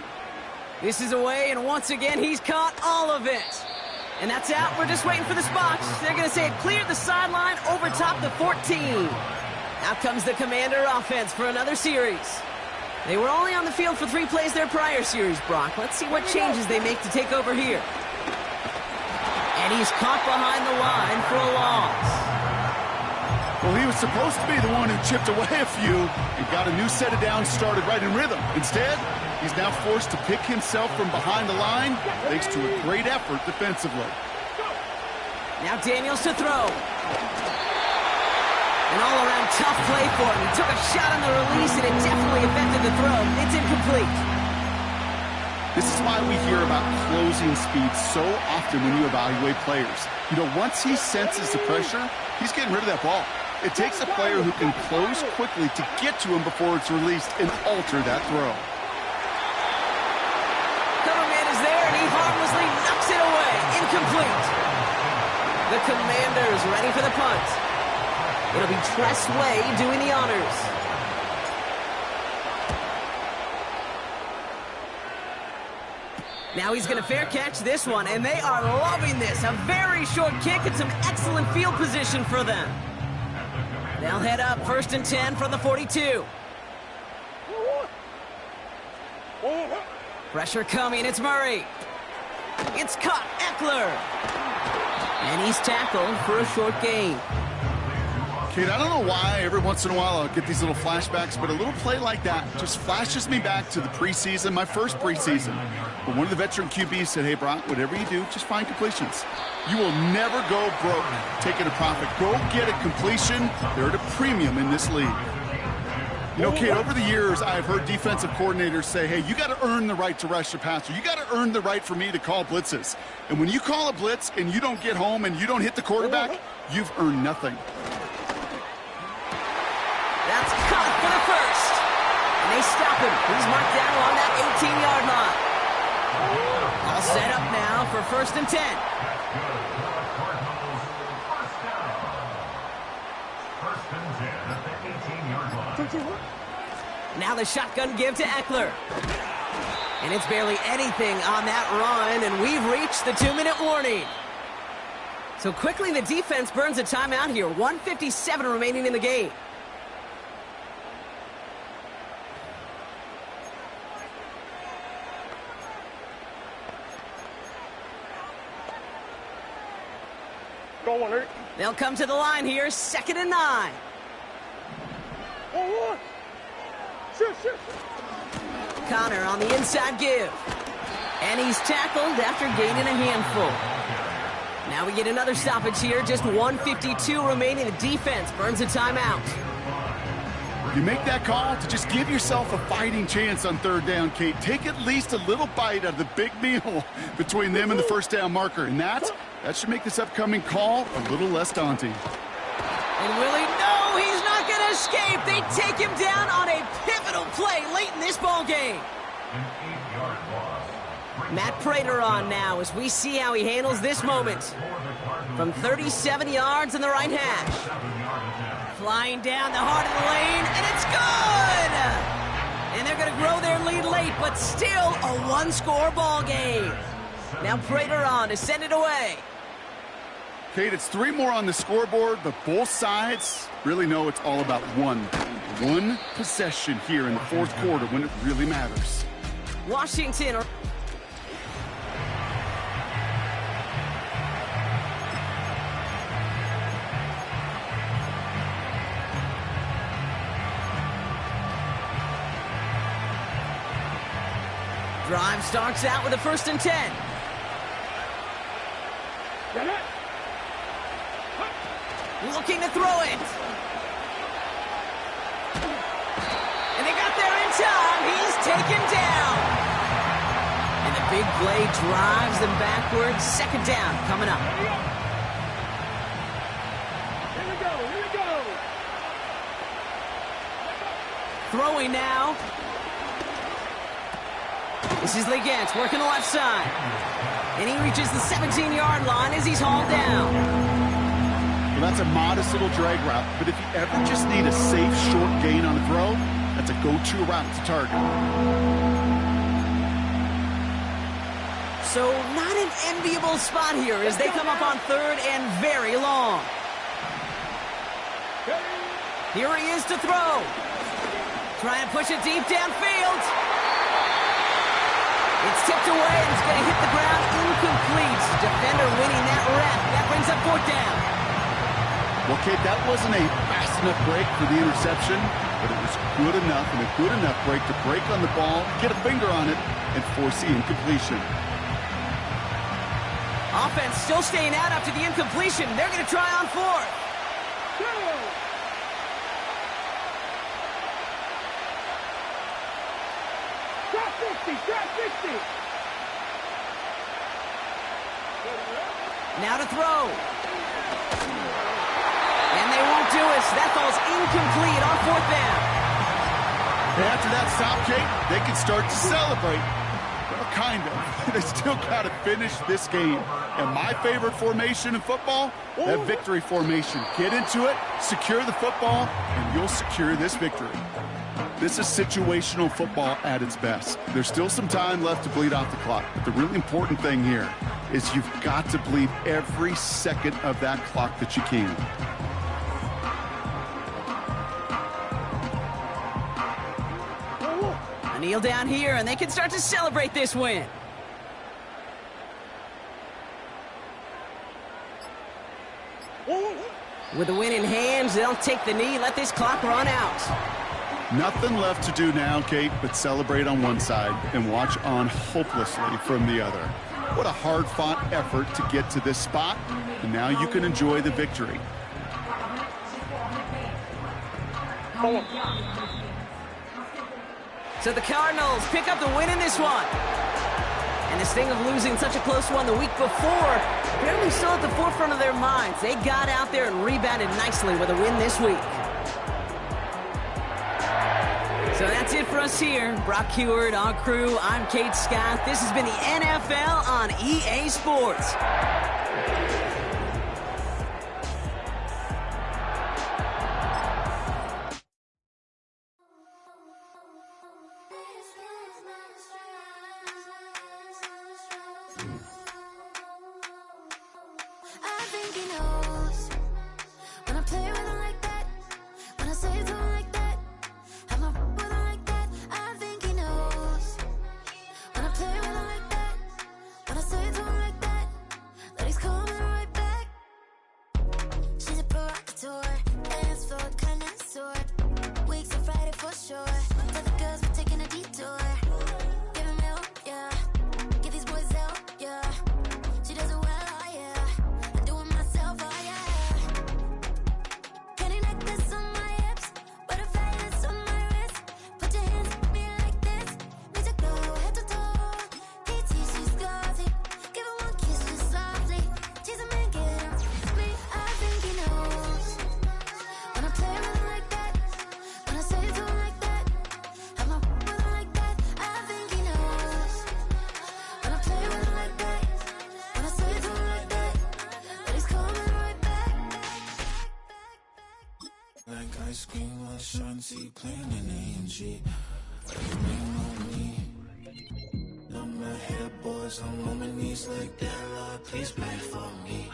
This is away, and once again, he's caught all of it. And that's out. We're just waiting for the spots. They're going to say it cleared the sideline over top the 14. Out comes the Commander offense for another series. They were only on the field for 3 plays their prior series, Brock. Let's see what changes they make to take over here. And he's caught behind the line for a loss. Well, he was supposed to be the one who chipped away a few and got a new set of downs started right in rhythm. Instead, he's now forced to pick himself from behind the line thanks to a great effort defensively. Now Daniels to throw. An all-around tough play for him. He took a shot on the release, and it definitely affected the throw. It's incomplete. This is why we hear about closing speed so often when you evaluate players. You know, once he senses the pressure, he's getting rid of that ball. It takes a player who can close quickly to get to him before it's released and alter that throw. Cover man is there, and he harmlessly knocks it away. Incomplete. The Commanders ready for the punt. It'll be Tress Way doing the honors. Now he's going to fair catch this one, and they are loving this. A very short kick and some excellent field position for them. They'll head up 1st and 10 from the 42. Pressure coming, it's Murray. It's caught, Eckler. And he's tackled for a short gain. Kate, I don't know why every once in a while I'll get these little flashbacks, but a little play like that just flashes me back to the preseason, my first preseason. But one of the veteran QBs said, hey, Brock, whatever you do, just find completions. You will never go broke taking a profit. Go get a completion. They're at a premium in this league. You know, Kate, over the years, I've heard defensive coordinators say, hey, you got to earn the right to rush the passer. You got to earn the right for me to call blitzes. And when you call a blitz and you don't get home and you don't hit the quarterback, you've earned nothing. That's caught for the first. And they stop him. He's marked down along that 18-yard line. All set up now for 1st and 10. Now the shotgun give to Eckler. And it's barely anything on that run, and we've reached the 2-minute warning. So quickly the defense burns a timeout here. 1:57 remaining in the game. They'll come to the line here, 2nd and 9. Connor on the inside give. And he's tackled after gaining a handful. Now we get another stoppage here, just 1:52 remaining. The defense burns a timeout. You make that call to just give yourself a fighting chance on 3rd down, Kate. Take at least a little bite out of the big meal between them and the 1st down marker. And that should make this upcoming call a little less daunting. And Willie, no, he's not going to escape. They take him down on a pivotal play late in this ball game. Matt Prater on now as we see how he handles this moment. From 37 yards in the right hash. Flying down the heart of the lane, and it's good! And they're going to grow their lead late, but still a 1-score ball game. Now Prater on to send it away. Kate, it's 3 more on the scoreboard, but both sides really know it's all about one possession here in the 4th quarter when it really matters. Washington. Drive starts out with a 1st and 10. Looking to throw it. And they got there in time. He's taken down. And the big play drives them backwards. 2nd down coming up. Here we go. Throwing now. This is Legance working the left side. And he reaches the 17-yard line as he's hauled down. Well, that's a modest little drag route, but if you ever just need a safe, short gain on a throw, that's a go-to route to target. So not an enviable spot here as they come up on third and very long. Here he is to throw. Try and push it deep downfield. It's tipped away and it's going to hit the ground incomplete. Defender winning that rep. That brings up fourth down. Well, Kate, that wasn't a fast enough break for the interception, but it was good enough and a good enough break to break on the ball, get a finger on it, and force the incompletion. Offense still staying out after the incompletion. They're going to try on fourth. Drop 60. Now to throw. And they won't do it. So that ball's incomplete on fourth down. And after that stop, Kate, they can start to celebrate. Well, kind of. They still got to finish this game. And my favorite formation in football, that victory formation. Get into it, secure the football, and you'll secure this victory. This is situational football at its best. There's still some time left to bleed off the clock, but the really important thing here is you've got to bleed every second of that clock that you can. A kneel down here, and they can start to celebrate this win. With the win in hands, they'll take the knee, let this clock run out. Nothing left to do now, Kate, but celebrate on one side and watch on hopelessly from the other. What a hard-fought effort to get to this spot, and now you can enjoy the victory. So the Cardinals pick up the win in this one. And the sting of losing such a close one the week before, apparently still at the forefront of their minds. They got out there and rebounded nicely with a win this week. So that's it for us here. Brock Heward, our crew, I'm Kate Scott. This has been the NFL on EA Sports. I think he knows when I play with him like that, when I say it to him like that, have my with him like that. I think he knows when I play with him like that, when I say it to him like that, that he's coming right back. She's a provocateur, dance floor connoisseur, weeks of Friday for sure. Tell the girls we're taking a detour. Give him milk, yeah. Get these boys out, yeah. She does it well, oh yeah. I do it myself, oh yeah. Candy necklace on my hips, butterflies on my wrist. Put your hands on me like this. Need to go head to toe. KT, she's glossy. Give her one kiss just softly. She's a man, get her off me. I think he knows when I play with him like that, when I say it to him like that, have my with him like that. I think he knows when I play with him like that, when I say it to him like that, that he's coming right back. Like ice cream on Shanty, playing in AMG. Lean on me. Numb my head, boys, I'm on my knees like that. Lord, please pray for me.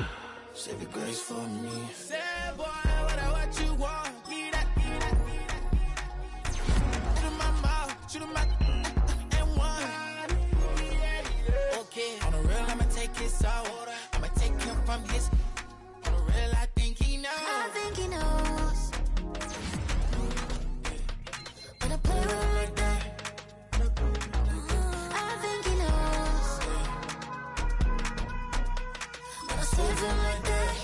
Save your grace for me. Say, boy, what you want? Give that, give that, give that. Shoot in my mouth, shoot in my and one. Okay, on the real, I'ma take his out. I'ma take him from his. On the real, I think he knows. I think he knows when I play with him like that. I think he knows when I say it to him like that.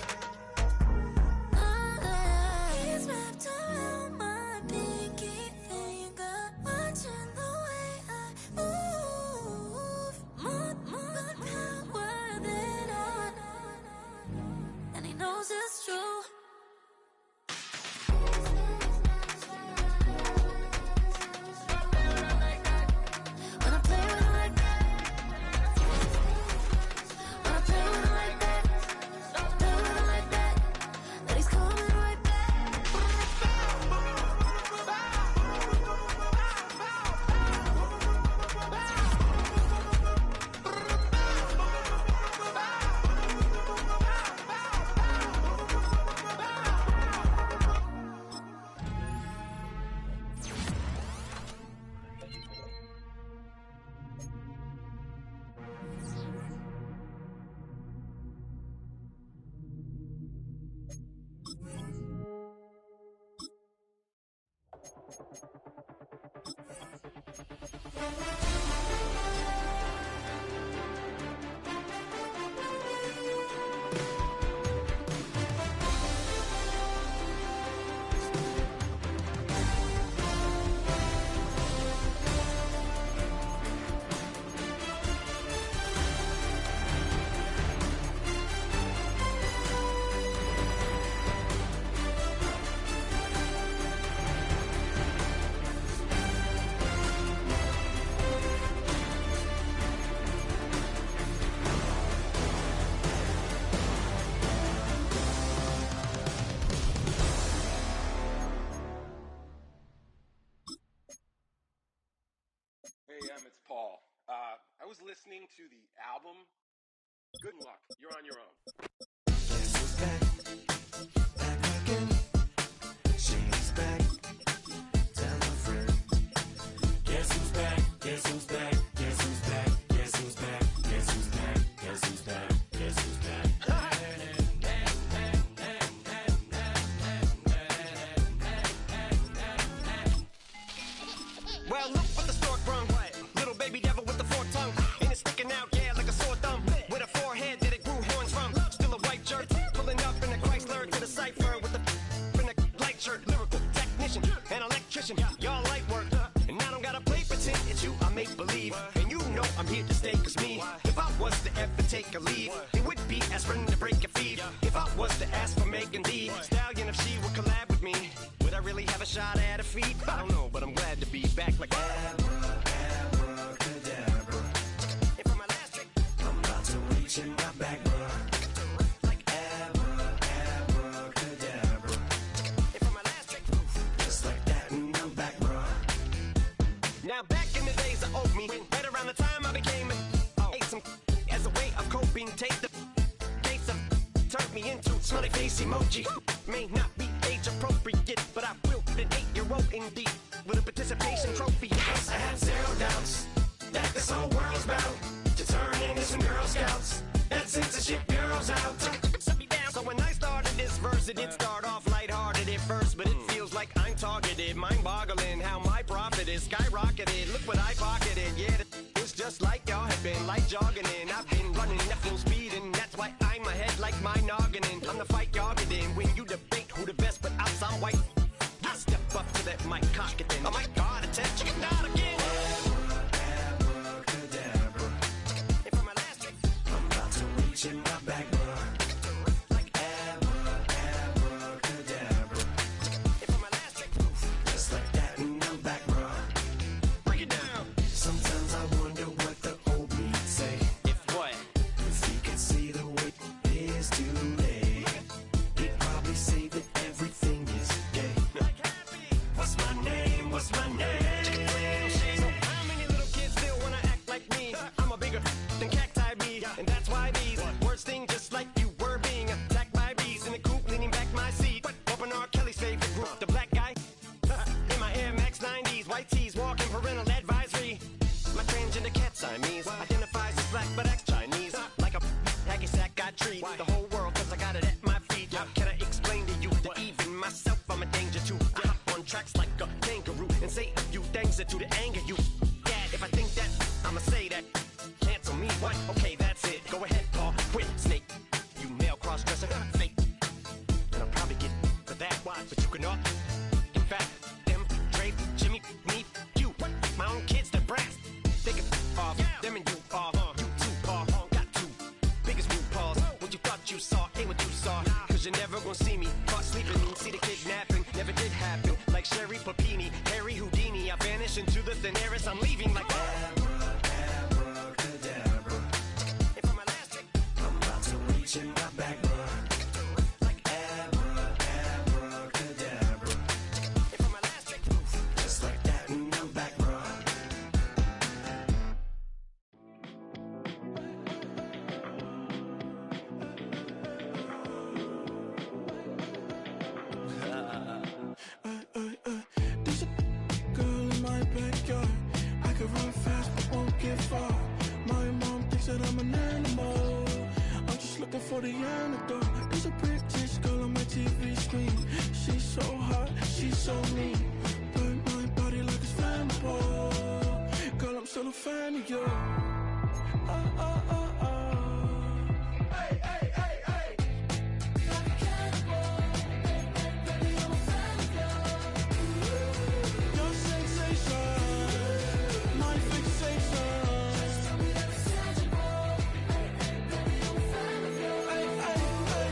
He's wrapped around my pinky finger, watching the way I move. More power than on, and he knows it's true. When I play with him like that, when I play with him like that, listening to the album, good luck. You're on your own. Guess who's back? Back again. She's back. Tell a friend. Guess who's back? Guess who's back? Guess who's back? Guess who's back? Guess who's back? Guess who's back? Guess who's back? Well, look what the stork brung. Little baby devil with the forked tongue. And it's sticking out, yeah, like a sore thumb. With a forehead that it grew horns from. Still a white shirt. Pulling up in a Chrysler to the cipher with the in a light shirt. Lyrical technician, an electrician. Y'all light work. And I don't gotta play pretend. It's you I make believe. And you know I'm here to stay, cause me. If I was to ever take a leave, it would be aspirin to break your feet. If I was to ask for Megan D Stallion, if she would collab with me, would I really have a shot at a feat? I don't know, but I'm glad to be back like Abracadabra. And for my last trick, I'm about to reach in my back, bruh. like Abracadabra. And for my last trick, Just like that, and I'm back, bruh. now back in the days of owed me, right around the time I became ate some as a way of coping. Take the case of turned me into smiley face emoji. May not be age appropriate, but I will an 8-year-old indeed with a participation trophy. I have zero doubts that this whole world's bound to turn into some Girl Scouts. That censorship bureau's out. So when I started this verse, it did start off lighthearted at first, but it feels like I'm targeted. Mind-boggling how my profit is skyrocketed. Look what I pocketed. Yeah, it's just like y'all have been like jogging in. I've been running at full speed, and that's why I'm ahead like my noggin. I'm the fight y'all get in when you debate who the best, but I'm some white. I step up to that mic, cock it then. Oh my God, attention, not again. Abracadabra. And for my last trick, I'm about to reach in my back, bruh. like Abracadabra. and for my last trick, Just like that, and I'm back, bruh. break it down. Sometimes I wonder what the old me'd say. If what? If he could see the way it is today, he'd probably say that everything is gay. What's my name? What's my name? So how many little kids still wanna act like me? I'm a bigger than cacti bee, and that's why these words sting just like you were being attacked by bees in the coop, leaning back my seat. Open R. Kelly's favorite group, the black guy. In my Air Max 90s, white tees, walking parental advisory. My transgender cat Siamese identifies as black but acts Chinese. Like a hacky sack got treat the whole world cause I got it at my feet. How can I explain to you that even myself I'm a danger to? I hop on tracks like a kangaroo and say a few things that do to anger you. Dad, if I think that, I'ma say that. Cancel me, what? Okay, that's it. Go ahead, Paul. Quit, snake. You male cross-dresser, fake. And I'll probably get for that, but you can all. In fact, them, Dre, Jimmy, me, you. My own kids, they're brass. They can off. Them and you are. You too are. Got two. Biggest root paws. What you thought you saw ain't what you saw. Cause you're never gonna see me caught sleeping. See the kidnapping. Never did happen. Like Sherry Papini, Harry Houdini. I vanish into the thin air as I'm leaving like Abracadabra. And for my last trick, I'm about to reach in my back, bruh. like Abracadabra. and for my last trick, Just like that, and I'm back, bruh. There's a girl in my backyard. I could run fast but won't get far. My mom thinks that I'm an animal. I'm just looking for the antidote. There's a British girl on my TV screen. She's so hot, she's so mean. Burn my body like it's flammable. Girl, I'm still a fan of you. Hey, hey, hey, hey! Like a cannibal. Baby, I'm a fan of Your sensation, my fixation. yours. Tell me that it's tangible. Hey, hey, baby, I'm a fan of yours. Ay, ay, ay.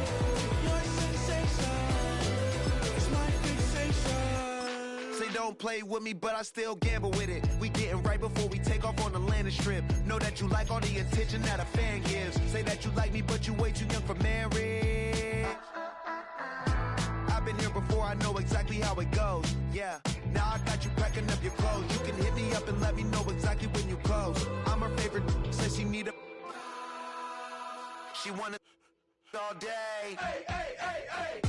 Your sensation is my fixation. Say don't play with me, but I still gamble with it. We getting right before we take off on the landing strip. Know that you like all the attention that a fan gives. Say that you like me, but you way too young for marriage. I've been been here before, I know exactly how it goes. Yeah, now I got you packing up your clothes. You can hit me up and let me know exactly when you close. I'm her favorite, says she need a... She wanna all day. Hey, hey, hey, hey.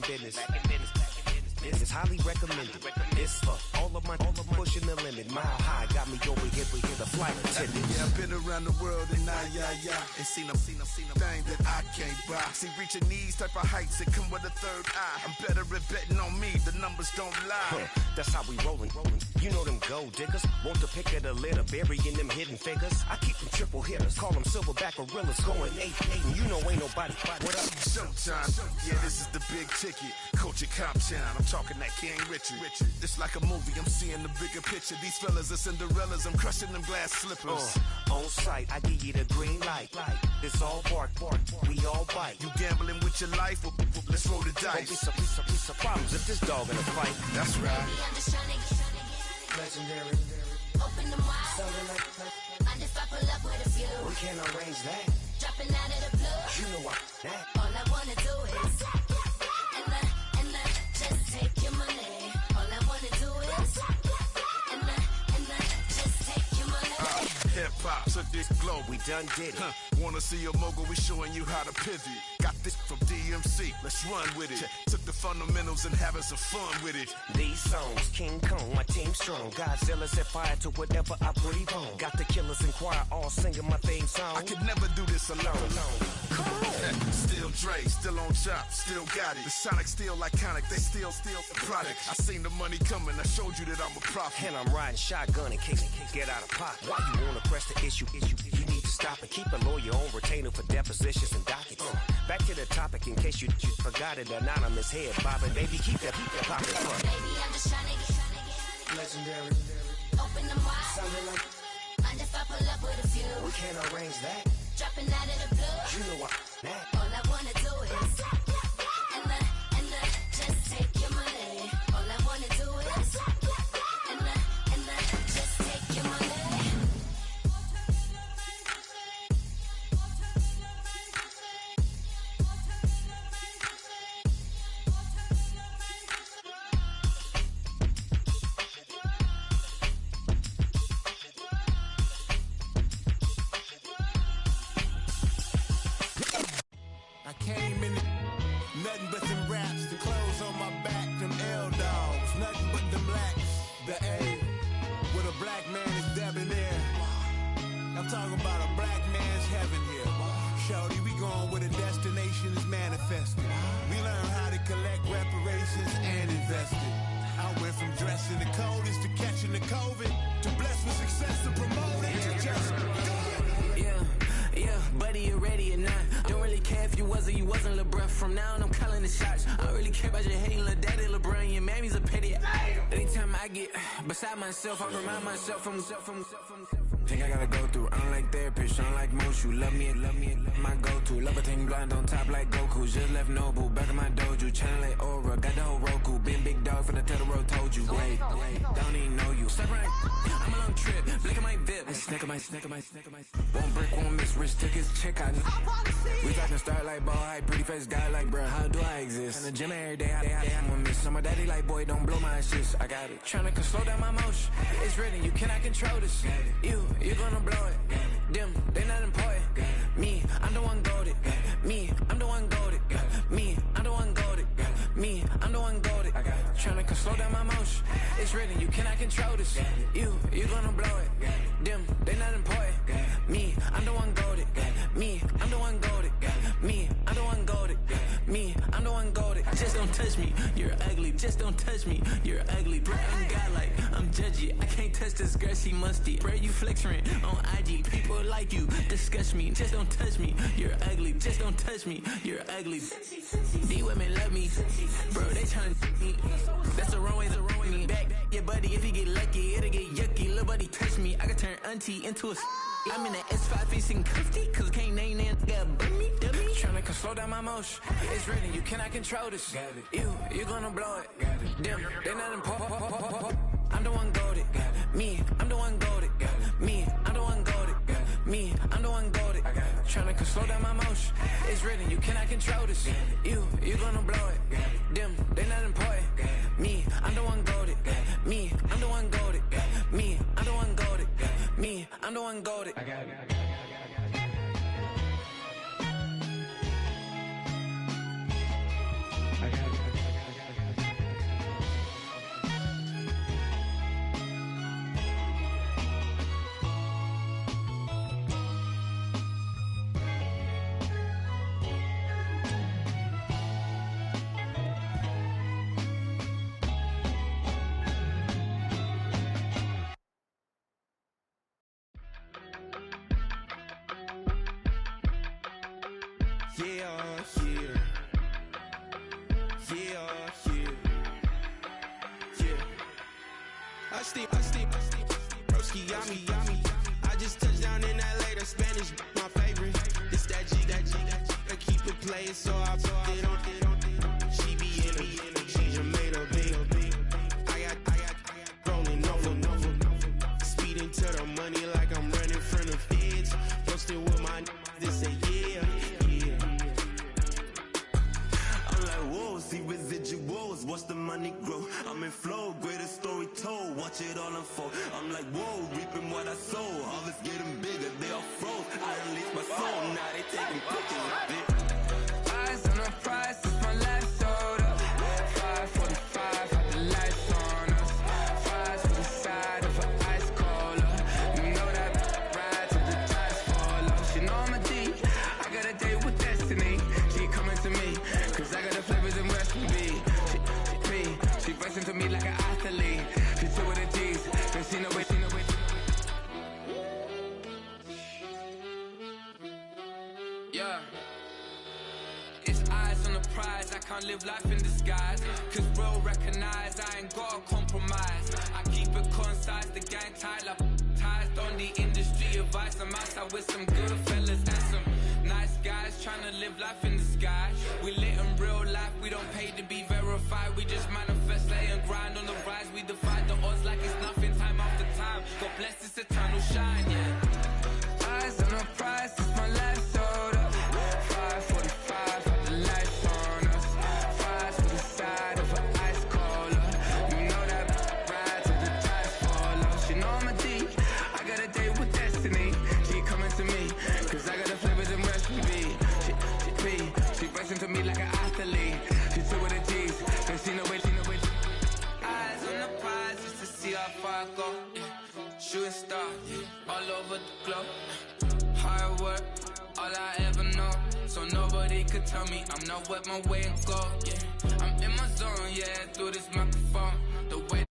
Business. This is highly recommended. It's for all of my pushing the limit. Mile high got me over here for the flight attendant. Yeah, I've been around the world and and seen them thing that I can't buy. See, reaching these type of heights, it come with a third eye. I'm better at betting on me, the numbers don't lie. That's how we rollin'. You know them gold diggers, want the pick of the litter, burying them hidden figures. I keep them triple hitters, call them silverback gorillas, going 8-8, and you know ain't nobody. What up? Showtime, yeah, this is the big ticket. Culture Cop Town, I'm talking that King Richard. It's like a movie, I'm seeing the bigger picture. These fellas are Cinderellas, I'm crushing them glass slippers. On sight, I give you the green light. It's all bark, we all bite. You gambling with your life? Well, let's roll the dice. Don't be some problems if this dog in a fight. That's right. I'm just trying to get Legendary. Open them wide. Something like Mind if I pull up with a few? we can't arrange that. Dropping out of the blue. You know what? That. All I wanna do is and just take your money. All I wanna do is and just take your money. Hip hop took this globe, We done did it. Wanna see a mogul? We showing you how to pivot. Got this from DMC, let's run with it. Took the fundamentals and having some fun with it. These songs, King Kong, my team strong. Godzilla set fire to whatever I breathe on. Got the killers in choir all singing my theme song. I could never do this alone. Come on. Still Dre, still on top, still got it. The Sonic still iconic, they still the product. I seen the money coming, I showed you that I'm a prophet. And I'm riding shotgun in case get out of pocket. Why you wanna press the issue? You need to stop and keep a lawyer on retainer for depositions and dockets. Back to the topic in case you forgot it. Anonymous head bobbing, baby, keep that pocket front. Baby, I'm just trying to get Legendary. open them wide. Something like Mind if I pull up with a few? we can't arrange that. Dropping out of the blue. You know what? That. All I wanna do is and just take your money. All I wanna do is and just take your money. I came in nothing but them raps, the clothes on my back, them L-dogs, nothing but them blacks, the A, with a black man is debonair. I'm talking about a black man's heaven here. Shorty, we going where the destination is manifested. We learn how to collect reparations and invest it. I went from dressing the coldest to catching the COVID, to blessed with success to promote it, to just do it. Yeah, buddy, you ready or not? Don't really care if you was or you wasn't LeBron. From now on, I'm calling the shots. I don't really care about your hating little daddy LeBron. Your mammy's a petty. Anytime I get beside myself, I remind myself from. Think I gotta go through. I don't like therapist, I don't like most. You love me, my go-to. Love a thing blind on top like Goku. Just left Noble, back in my dojo. Channel like Aura, got the whole Roku. Been big dog from the Tether Road, told you. Wait, don't even know you. Step right, I'm a long trip. Look at my Won't break, won't miss, rich tickets, check out. We talking start like ball hype, pretty face guy like bruh. How do I exist? In the gym every day, I'm gonna miss. So my daddy like, boy, don't blow my shit. I got it. Tryna slow down my motion. It's written, you cannot control this. You gonna blow it. Them, they not important. Me, I'm the one goated. Me, I'm the one goated. Me, I'm the one goated. Me, I'm the one goated. Tryna slow down my motion. It's written, you cannot control this. You gonna blow it. Them, they not important. Me, I'm the one goated. Me, I'm the one goated. Me, I'm the one goated. Me, I'm the one goated. Just don't touch me, you're ugly. Just don't touch me, you're ugly. Bro, I'm godlike, I'm judgy. I can't touch this girl, she musty. Bro, you flexing on IG. People like you disgust me. Just don't touch me, you're ugly. Just don't touch me, you're ugly. These women love me, bro. They tryna me. That's the wrong way, the wrong way. Back, yeah, buddy. If you get lucky, it'll get yucky. Little buddy touch me, I can turn auntie into a. I'm in that S5 facing cuffy, cause can't name that got me, dummy. Tryna slow down my motion. It's written, you cannot control this. You gonna blow it. Them, they not important. I'm the one goated. Me, I'm the one goated. Me, I'm the one goated. Me, I'm the one goated. Tryna slow down my motion. It's written, you cannot control this. You gonna blow it. Them, they not important. Me, I'm the one goated. Me, I'm the one goated. Me, I'm the one goated. Me, I'm the one goated. I got it. Broski, yummy. I just touched down in LA, the Spanish, my favorite. This that G. I keep it playing, so I put it on. She be in me, she just made a big. I got rolling over. Speeding to the money like I'm running from the feds. Posted with my this say yeah. I'm like, whoa, see residuals, watch the money grow. I'm in flow, greatest story told, watch it all unfold. I'm like, whoa, reaping what I sow. Harvest getting bigger, they all froze. I unleashed my soul, now they taking pictures of it. Eyes on the prize, it's my last soda. 5:45, got the lights on us. Fries for the side of an ice cola. You know that ride till the tires fall off. She know I'm a D, I got a date with destiny. She coming to me, cause I got the flavors and recipe. She racing to me like an athlete. She two with the G's, cause she know it. Yeah. It's eyes on the prize, I can't live life in disguise. Cause real recognize, I ain't gotta compromise. I keep it concise, the gang tight like ties. On the industry advice, I'm outside with some good fellas and some nice guys trying to live life in the sky. We lit in real life, we don't pay to be verified. We just manifest, lay and grind on the rise. We defy the odds like it's nothing, time after time. God bless this eternal shine, yeah. Eyes on the prize, it's my last soda. 5:45, got the lights on us. Fries for the side of an ice cola. You know that ride till the tires fall off. She know I'm a D, I got a date with destiny. She coming to me, cause I got the flavors and recipe. She racing to me like an athlete. She two with the G's, cause she know it. Eyes on the prize just to see how far I go. Yeah. Shooting star, all over the globe. Hard work, all I ever know. So nobody could tell me I'm not wet my way and go. Yeah, I'm in my zone, yeah, through this microphone. The way